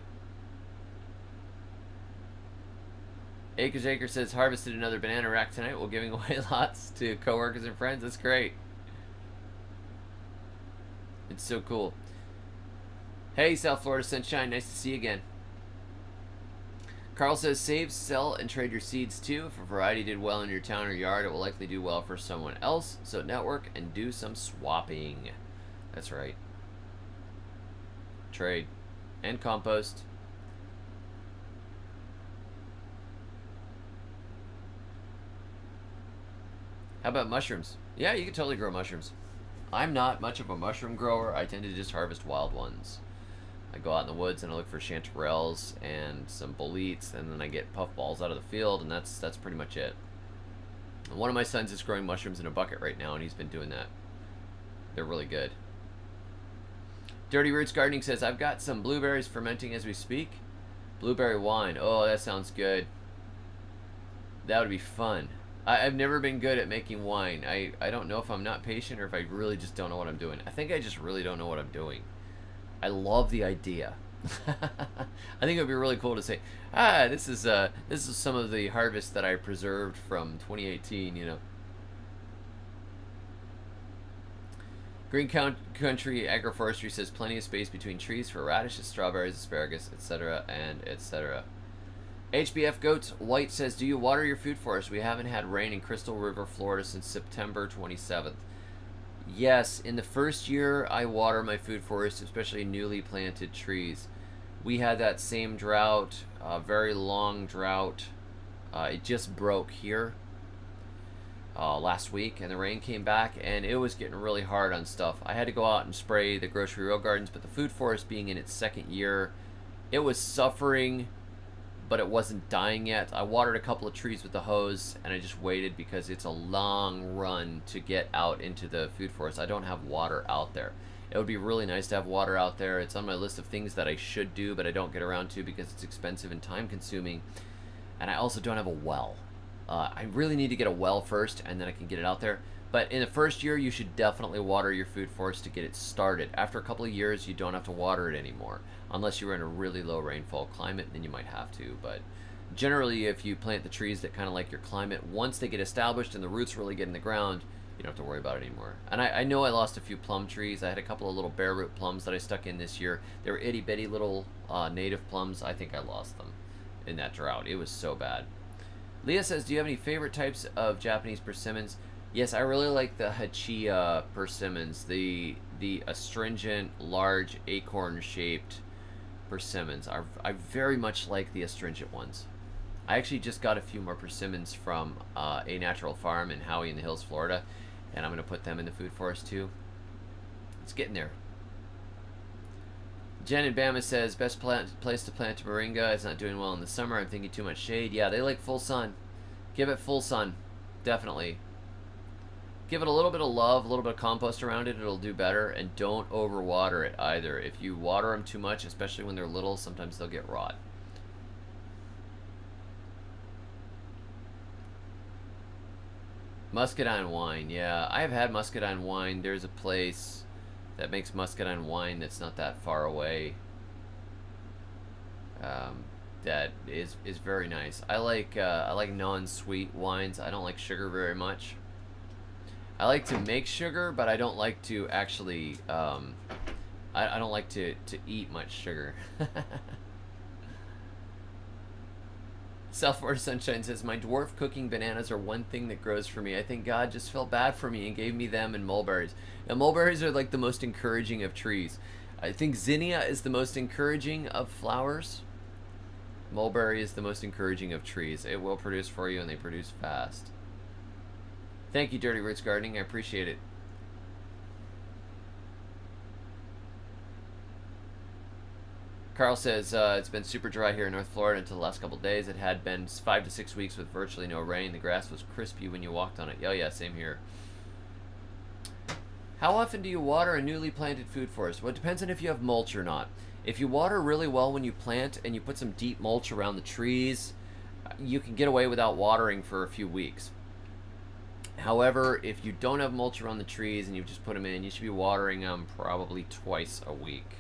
Acres Acre says harvested another banana rack tonight while giving away lots to coworkers and friends. That's great. It's so cool. Hey, South Florida Sunshine. Nice to see you again. Carl says, save, sell, and trade your seeds too. If a variety did well in your town or yard, it will likely do well for someone else. So network and do some swapping. That's right. Trade. And compost. How about mushrooms? Yeah, you can totally grow mushrooms. I'm not much of a mushroom grower. I tend to just harvest wild ones. I go out in the woods and I look for chanterelles and some boletes, and then I get puffballs out of the field, and that's pretty much it. And one of my sons is growing mushrooms in a bucket right now, and he's been doing that. They're really good. Dirty Roots Gardening says, I've got some blueberries fermenting as we speak. Blueberry wine. Oh, that sounds good. That would be fun. I've never been good at making wine. I don't know if I'm not patient or if I really just don't know what I'm doing. I think I just really don't know what I'm doing. I love the idea. I think it would be really cool to say, this is some of the harvest that I preserved from 2018, you know. Green Country Agroforestry says plenty of space between trees for radishes, strawberries, asparagus, etc. and etc. HBF Goats White says, do you water your food forest? We haven't had rain in Crystal River, Florida since September 27th. Yes, in the first year I water my food forest, especially newly planted trees. We had that same drought, very long drought. It just broke here. last week, and the rain came back, and it was getting really hard on stuff. I had to go out and spray the grocery row gardens, but the food forest being in its second year, it was suffering, but it wasn't dying yet. I watered a couple of trees with the hose, and I just waited because it's a long run to get out into the food forest. I don't have water out there. It would be really nice to have water out there. It's on my list of things that I should do, but I don't get around to because it's expensive and time consuming. And I also don't have a well. I really need to get a well first, and then I can get it out there. But in the first year, you should definitely water your food forest to get it started. After a couple of years, you don't have to water it anymore. Unless you're in a really low rainfall climate, then you might have to. But generally, if you plant the trees that kind of like your climate, once they get established and the roots really get in the ground, you don't have to worry about it anymore. And I know I lost a few plum trees. I had a couple of little bare root plums that I stuck in this year. They were itty bitty little native plums. I think I lost them in that drought. It was so bad. Leah says, do you have any favorite types of Japanese persimmons? Yes, I really like the Hachiya persimmons, the astringent, large, acorn-shaped persimmons. I very much like the astringent ones. I actually just got a few more persimmons from A Natural Farm in Howey in the Hills, Florida, and I'm going to put them in the food forest too. It's getting there. Jen in Bama says, best place to plant Moringa. It's not doing well in the summer. I'm thinking too much shade. Yeah, they like full sun. Give it full sun. Definitely. Give it a little bit of love, a little bit of compost around it. It'll do better. And don't overwater it either. If you water them too much, especially when they're little, sometimes they'll get rot. Muscadine wine. Yeah, I have had muscadine wine. There's a place that makes muscadine wine that's not that far away. That is very nice. I like non-sweet wines. I don't like sugar very much. I like to make sugar, but I don't like to actually. I don't like to eat much sugar. South Florida Sunshine says, my dwarf cooking bananas are one thing that grows for me. I think God just felt bad for me and gave me them and mulberries. Now, mulberries are like the most encouraging of trees. I think zinnia is the most encouraging of flowers. Mulberry is the most encouraging of trees. It will produce for you, and they produce fast. Thank you, Dirty Roots Gardening. I appreciate it. Carl says, it's been super dry here in North Florida until the last couple of days. It had been 5 to 6 weeks with virtually no rain. The grass was crispy when you walked on it. Oh yeah, same here. How often do you water a newly planted food forest? Well, it depends on if you have mulch or not. If you water really well when you plant and you put some deep mulch around the trees, you can get away without watering for a few weeks. However, if you don't have mulch around the trees and you've just put them in, you should be watering them probably twice a week.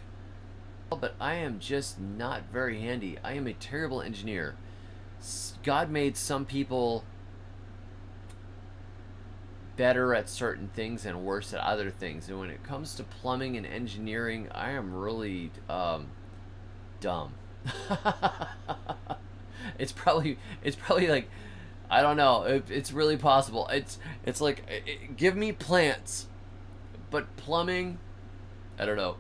But I am just not very handy. I am a terrible engineer. God made some people better at certain things and worse at other things. And when it comes to plumbing and engineering, I am really dumb. It's probably like, I don't know. It's really possible. It's like, give me plants, but plumbing, I don't know.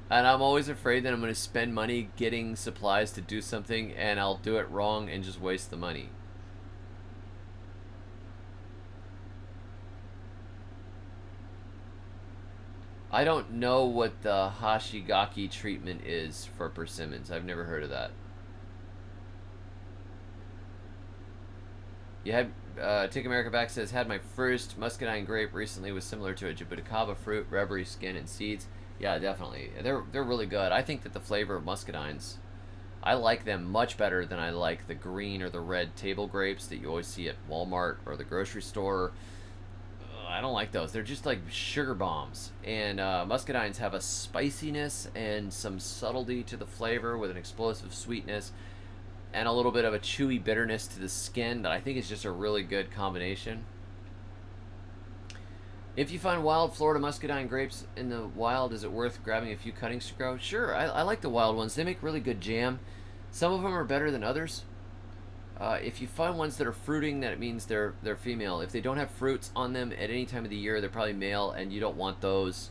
And I'm always afraid that I'm going to spend money getting supplies to do something, and I'll do it wrong and just waste the money. I don't know what the Hashigaki treatment is for persimmons. I've never heard of that. You had Take America Back says, had my first muscadine grape recently, was similar to a jabuticaba fruit, rubbery skin and seeds. Yeah, definitely. They're really good. I think that the flavor of muscadines, I like them much better than I like the green or the red table grapes that you always see at Walmart or the grocery store. I don't like those. They're just like sugar bombs. And muscadines have a spiciness and some subtlety to the flavor with an explosive sweetness and a little bit of a chewy bitterness to the skin that I think is just a really good combination. If you find wild Florida muscadine grapes in the wild, is it worth grabbing a few cuttings to grow? Sure, I like the wild ones. They make really good jam. Some of them are better than others. If you find ones that are fruiting, that it means they're female. If they don't have fruits on them at any time of the year, they're probably male, and you don't want those.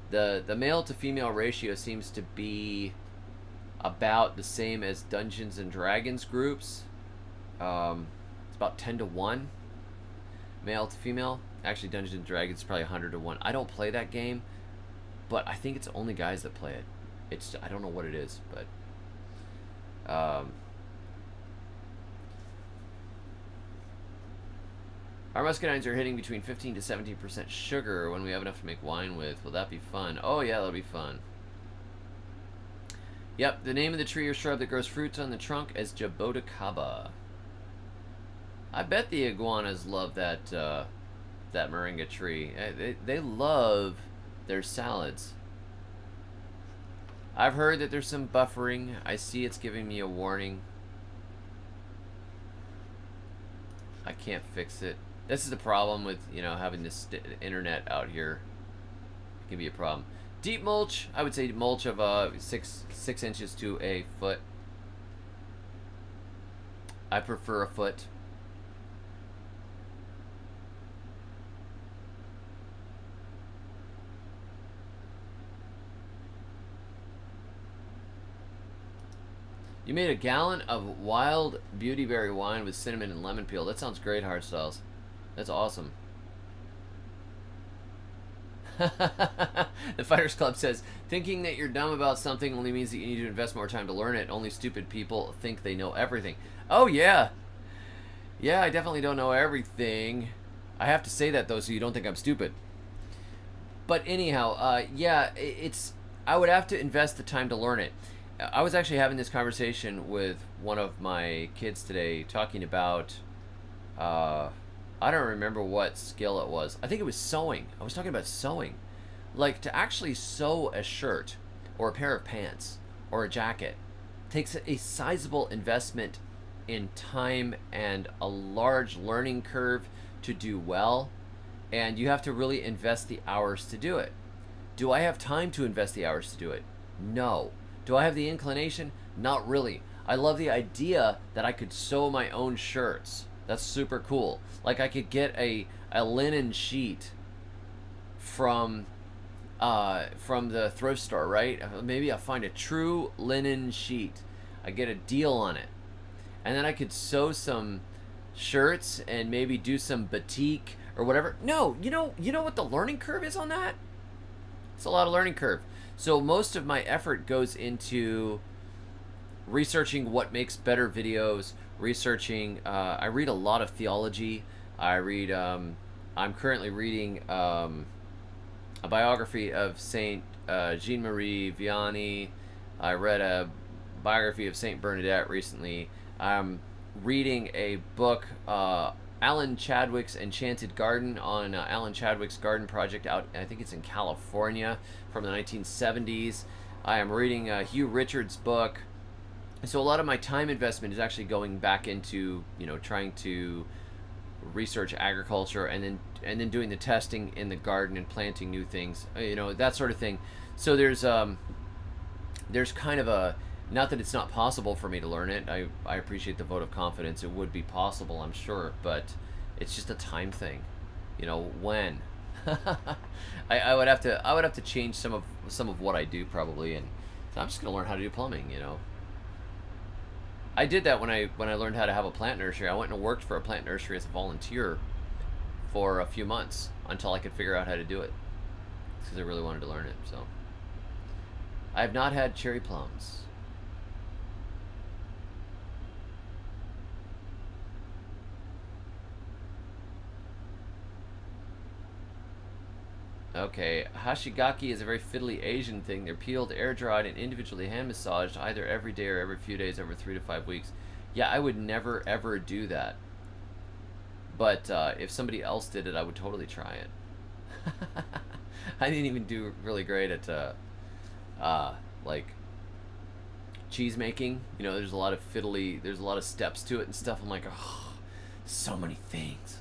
The male to female ratio seems to be about the same as Dungeons and Dragons groups. It's about 10 to 1. male to female. Actually, Dungeons and Dragons is probably 100 to 1. I don't play that game, but I think it's only guys that play it. I don't know what it is, but our muscadines are hitting between 15 to 17% sugar when we have enough to make wine with. Will that be fun? Oh yeah, that'll be fun. Yep, the name of the tree or shrub that grows fruits on the trunk is Jaboticaba. I bet the iguanas love that that moringa tree. They love their salads. I've heard that there's some buffering. I see it's giving me a warning. I can't fix it. This is the problem with, you know, having this internet out here. It can be a problem. Deep mulch, I would say mulch of 6 inches to a foot. I prefer a foot. You made a gallon of wild beautyberry wine with cinnamon and lemon peel. That sounds great, Hardstyles. That's awesome. The Fighters Club says, thinking that you're dumb about something only means that you need to invest more time to learn it. Only stupid people think they know everything. Oh, yeah. Yeah, I definitely don't know everything. I have to say that, though, so you don't think I'm stupid. But anyhow, yeah, I would have to invest the time to learn it. I was actually having this conversation with one of my kids today, talking about, I don't remember what skill it was. I think it was sewing. I was talking about sewing. Like, to actually sew a shirt or a pair of pants or a jacket takes a sizable investment in time and a large learning curve to do well. And you have to really invest the hours to do it. Do I have time to invest the hours to do it? No. Do I have the inclination? Not really. I love the idea that I could sew my own shirts. That's super cool. Like, I could get a linen sheet from the thrift store, right? Maybe I'll find a true linen sheet. I get a deal on it. And then I could sew some shirts and maybe do some batik or whatever. No, you know what the learning curve is on that? It's a lot of learning curve. So most of my effort goes into researching what makes better videos, researching, I read a lot of theology. I'm currently reading a biography of Saint Jean-Marie Vianney. I read a biography of Saint Bernadette recently. I'm reading a book, Alan Chadwick's Enchanted Garden, on Alan Chadwick's garden project out, I think it's in California, from the 1970s. I am reading Hugh Richards' book. So a lot of my time investment is actually going back into, you know, trying to research agriculture and then doing the testing in the garden and planting new things, you know, that sort of thing. So there's kind of a, not that it's not possible for me to learn it. I appreciate the vote of confidence. It would be possible, I'm sure, but it's just a time thing. You know, when I would have to change some of what I do probably, and so I'm just gonna learn how to do plumbing. You know, I did that when I learned how to have a plant nursery. I went and worked for a plant nursery as a volunteer for a few months until I could figure out how to do it, because I really wanted to learn it. So I have not had cherry plums. Okay, hashigaki is a very fiddly Asian thing. They're peeled, air dried, and individually hand massaged either every day or every few days over 3 to 5 weeks. Yeah, I would never ever do that. But if somebody else did it, I would totally try it. I didn't even do really great at like cheese making. You know, there's a lot of fiddly, there's a lot of steps to it and stuff. I'm like, oh, so many things.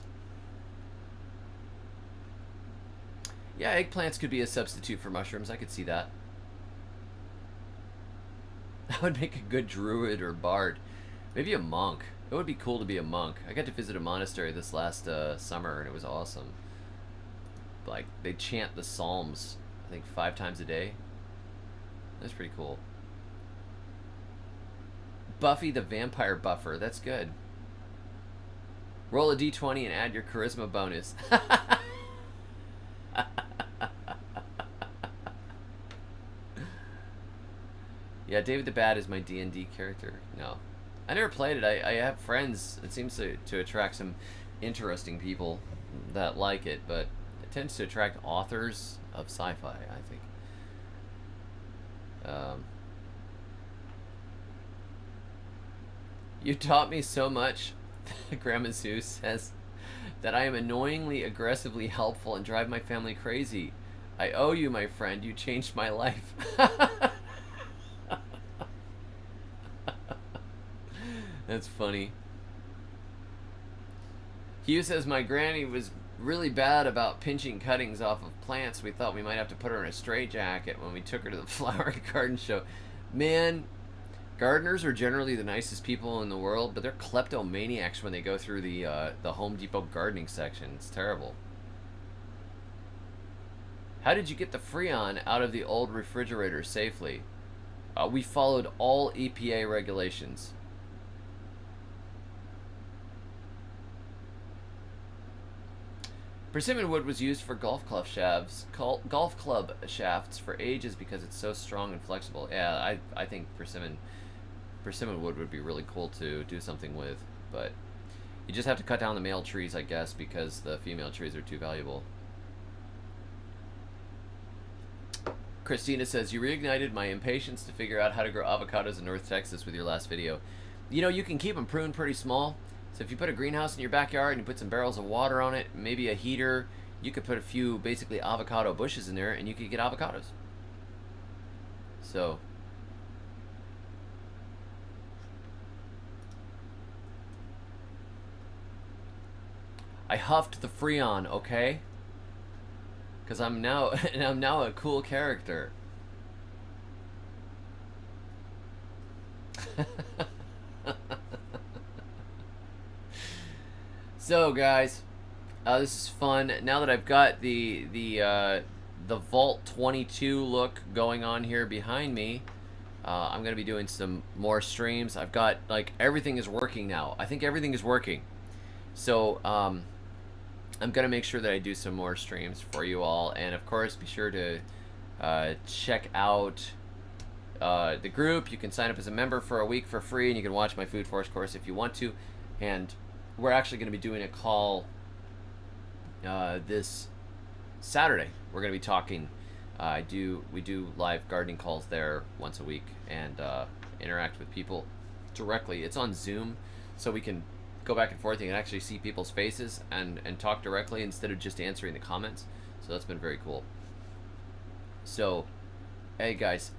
Yeah, eggplants could be a substitute for mushrooms. I could see that. That would make a good druid or bard. Maybe a monk. It would be cool to be a monk. I got to visit a monastery this last summer, and it was awesome. Like, they chant the psalms, I think 5 times a day. That's pretty cool. Buffy the Vampire Buffer. That's good. Roll a d20 and add your charisma bonus. Yeah, David the Bad is my D&D character. No. I never played it. I have friends. It seems to attract some interesting people that like it, but it tends to attract authors of sci-fi, I think. You taught me so much, Grandma Sue says, that I am annoyingly aggressively helpful and drive my family crazy. I owe you, my friend. You changed my life. That's funny. Hugh says, my granny was really bad about pinching cuttings off of plants. We thought we might have to put her in a straitjacket when we took her to the flower garden show. Man, gardeners are generally the nicest people in the world, but they're kleptomaniacs when they go through the Home Depot gardening section. It's terrible. How did you get the Freon out of the old refrigerator safely? We followed all EPA regulations. Persimmon wood was used for golf club shafts for ages because it's so strong and flexible. Yeah, I think persimmon wood would be really cool to do something with, but you just have to cut down the male trees, I guess, because the female trees are too valuable. Christina says, you reignited my impatience to figure out how to grow avocados in North Texas with your last video. You know, you can keep them pruned pretty small. So if you put a greenhouse in your backyard and you put some barrels of water on it, maybe a heater, you could put a few basically avocado bushes in there and you could get avocados. So I huffed the Freon, okay? Because I'm now a cool character. So guys, this is fun. Now that I've got the Vault 22 look going on here behind me, I'm gonna be doing some more streams. I've got, like, everything is working now. I think everything is working. So I'm gonna make sure that I do some more streams for you all, and of course be sure to check out the group. You can sign up as a member for a week for free, and you can watch my Food Force course if you want to. And we're actually going to be doing a call this Saturday. We're going to be talking. We do live gardening calls there once a week and interact with people directly. It's on Zoom, so we can go back and forth. You can actually see people's faces and talk directly instead of just answering the comments. So that's been very cool. So, hey guys,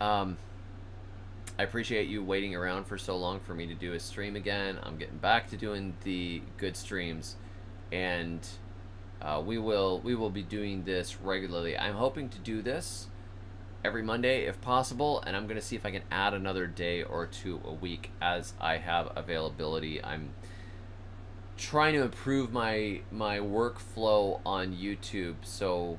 I appreciate you waiting around for so long for me to do a stream again. I'm getting back to doing the good streams, and we will be doing this regularly. I'm hoping to do this every Monday if possible, and I'm going to see if I can add another day or two a week as I have availability. I'm trying to improve my workflow on YouTube so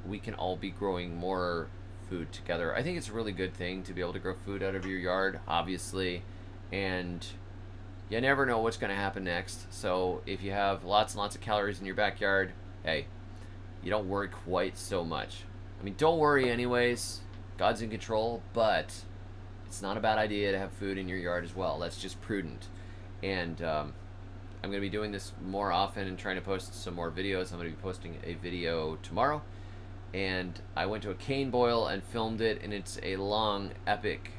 we can all be growing more food together. I think it's a really good thing to be able to grow food out of your yard, obviously, and you never know what's going to happen next. So if you have lots and lots of calories in your backyard, hey, you don't worry quite so much. I mean, don't worry anyways. God's in control, but it's not a bad idea to have food in your yard as well. That's just prudent. And I'm going to be doing this more often and trying to post some more videos. I'm going to be posting a video tomorrow. And I went to a cane boil and filmed it, and it's a long, epic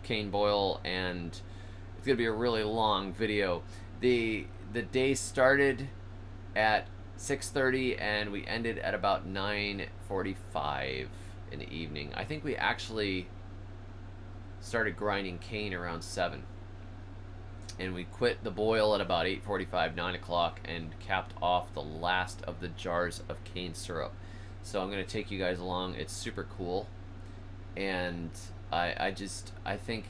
cane boil, and it's gonna be a really long video. The day started at 6:30 and we ended at about 9:45 in the evening. I think we actually started grinding cane around 7, and we quit the boil at about 8:45, 9 o'clock, and capped off the last of the jars of cane syrup. So I'm going to take you guys along. It's super cool, and I think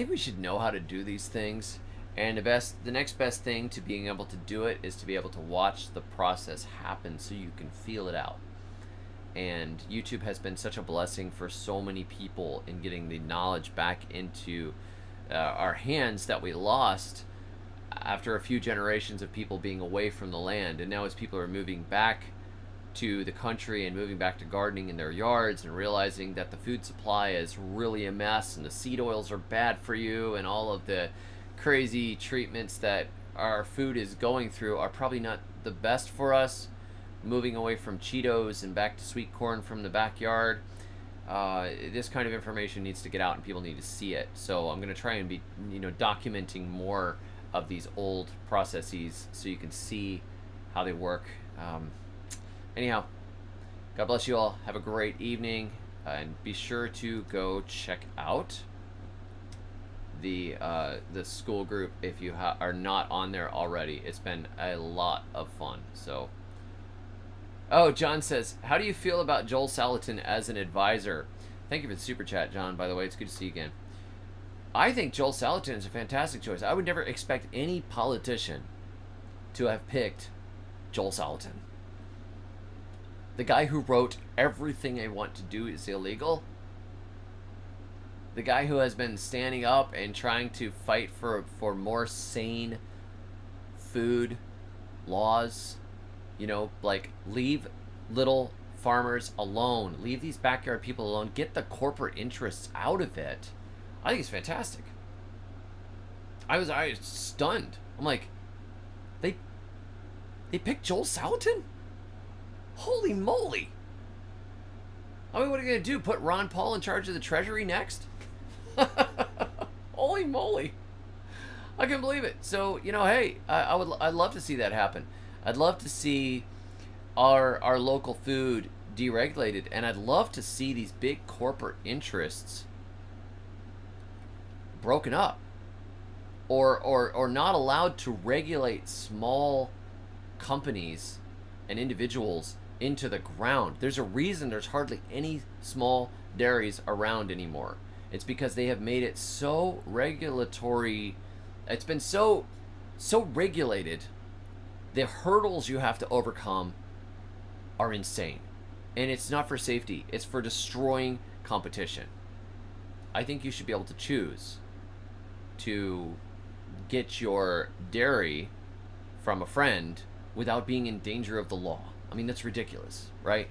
we should know how to do these things, and the next best thing to being able to do it is to be able to watch the process happen so you can feel it out. And YouTube has been such a blessing for so many people in getting the knowledge back into our hands that we lost after a few generations of people being away from the land, and now as people are moving back to the country and moving back to gardening in their yards and realizing that the food supply is really a mess and the seed oils are bad for you and all of the crazy treatments that our food is going through are probably not the best for us. Moving away from Cheetos and back to sweet corn from the backyard. This kind of information needs to get out and people need to see it. So I'm going to try and be, documenting more of these old processes so you can see how they work. Anyhow, God bless you all. Have a great evening, and be sure to go check out the school group if you are not on there already. It's been a lot of fun. So, oh, John says, how do you feel about Joel Salatin as an advisor? Thank you for the super chat, John. By the way, it's good to see you again. I think Joel Salatin is a fantastic choice. I would never expect any politician to have picked Joel Salatin. The guy who wrote Everything I Want to Do is Illegal. The guy who has been standing up and trying to fight for more sane food laws. Like, leave little farmers alone. Leave these backyard people alone. Get the corporate interests out of it. I think it's fantastic. I was stunned. I'm like, they picked Joel Salatin? Holy moly! I mean, what are you gonna do? Put Ron Paul in charge of the Treasury next? Holy moly! I can't believe it. So hey, I'd love to see that happen. I'd love to see our local food deregulated, and I'd love to see these big corporate interests broken up, or not allowed to regulate small companies and individuals into the ground. There's a reason there's hardly any small dairies around anymore. It's because they have made it so regulatory. It's been so regulated. The hurdles you have to overcome are insane. And it's not for safety. It's for destroying competition. I think you should be able to choose to get your dairy from a friend without being in danger of the law. I mean, that's ridiculous, right?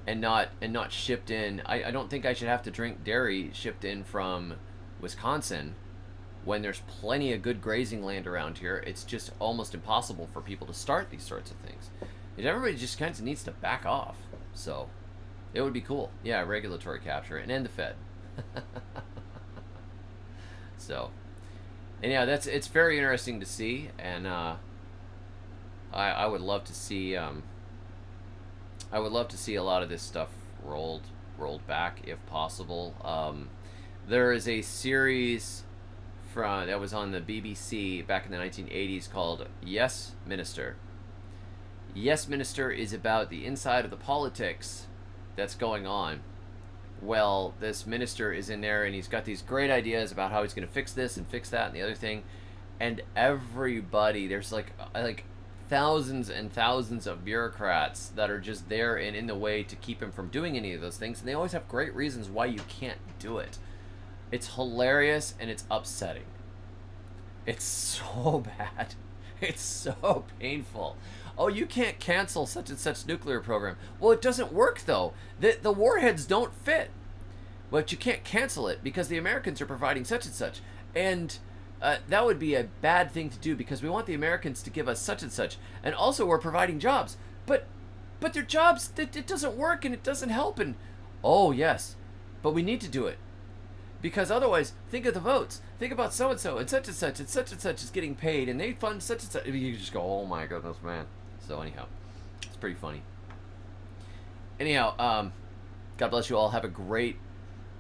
And not shipped in. I don't think I should have to drink dairy shipped in from Wisconsin when there's plenty of good grazing land around here. It's just almost impossible for people to start these sorts of things. And everybody just kind of needs to back off. So it would be cool. Yeah, regulatory capture and end the Fed. So anyhow, it's very interesting to see, and I would love to see I would love to see a lot of this stuff rolled back if possible. There is a series that was on the BBC back in the 1980s called Yes, Minister. Yes, Minister is about the inside of the politics that's going on. Well, this minister is in there and he's got these great ideas about how he's going to fix this and fix that and the other thing. And everybody, there's like thousands and thousands of bureaucrats that are just there and in the way to keep him from doing any of those things. And they always have great reasons why you can't do it. It's hilarious and it's upsetting. It's so bad. It's so painful. Oh, you can't cancel such and such nuclear program. Well, it doesn't work though. The warheads don't fit. But you can't cancel it because the Americans are providing such and such. And that would be a bad thing to do because we want the Americans to give us such and such. And also we're providing jobs. But their jobs, it doesn't work and it doesn't help. And oh, yes, but we need to do it. Because otherwise, think of the votes. Think about so-and-so and such is getting paid and they fund such and such. You just go, oh my goodness, man. So anyhow, it's pretty funny. Anyhow, God bless you all. Have a great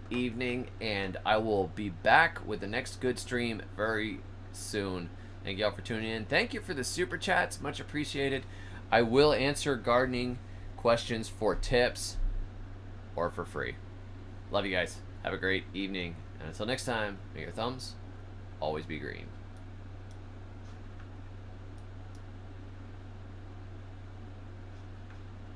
evening, and I will be back with the next good stream very soon. Thank you all for tuning in. Thank you for the super chats. Much appreciated. I will answer gardening questions for tips or for free. Love you guys. Have a great evening. And until next time, may your thumbs always be green.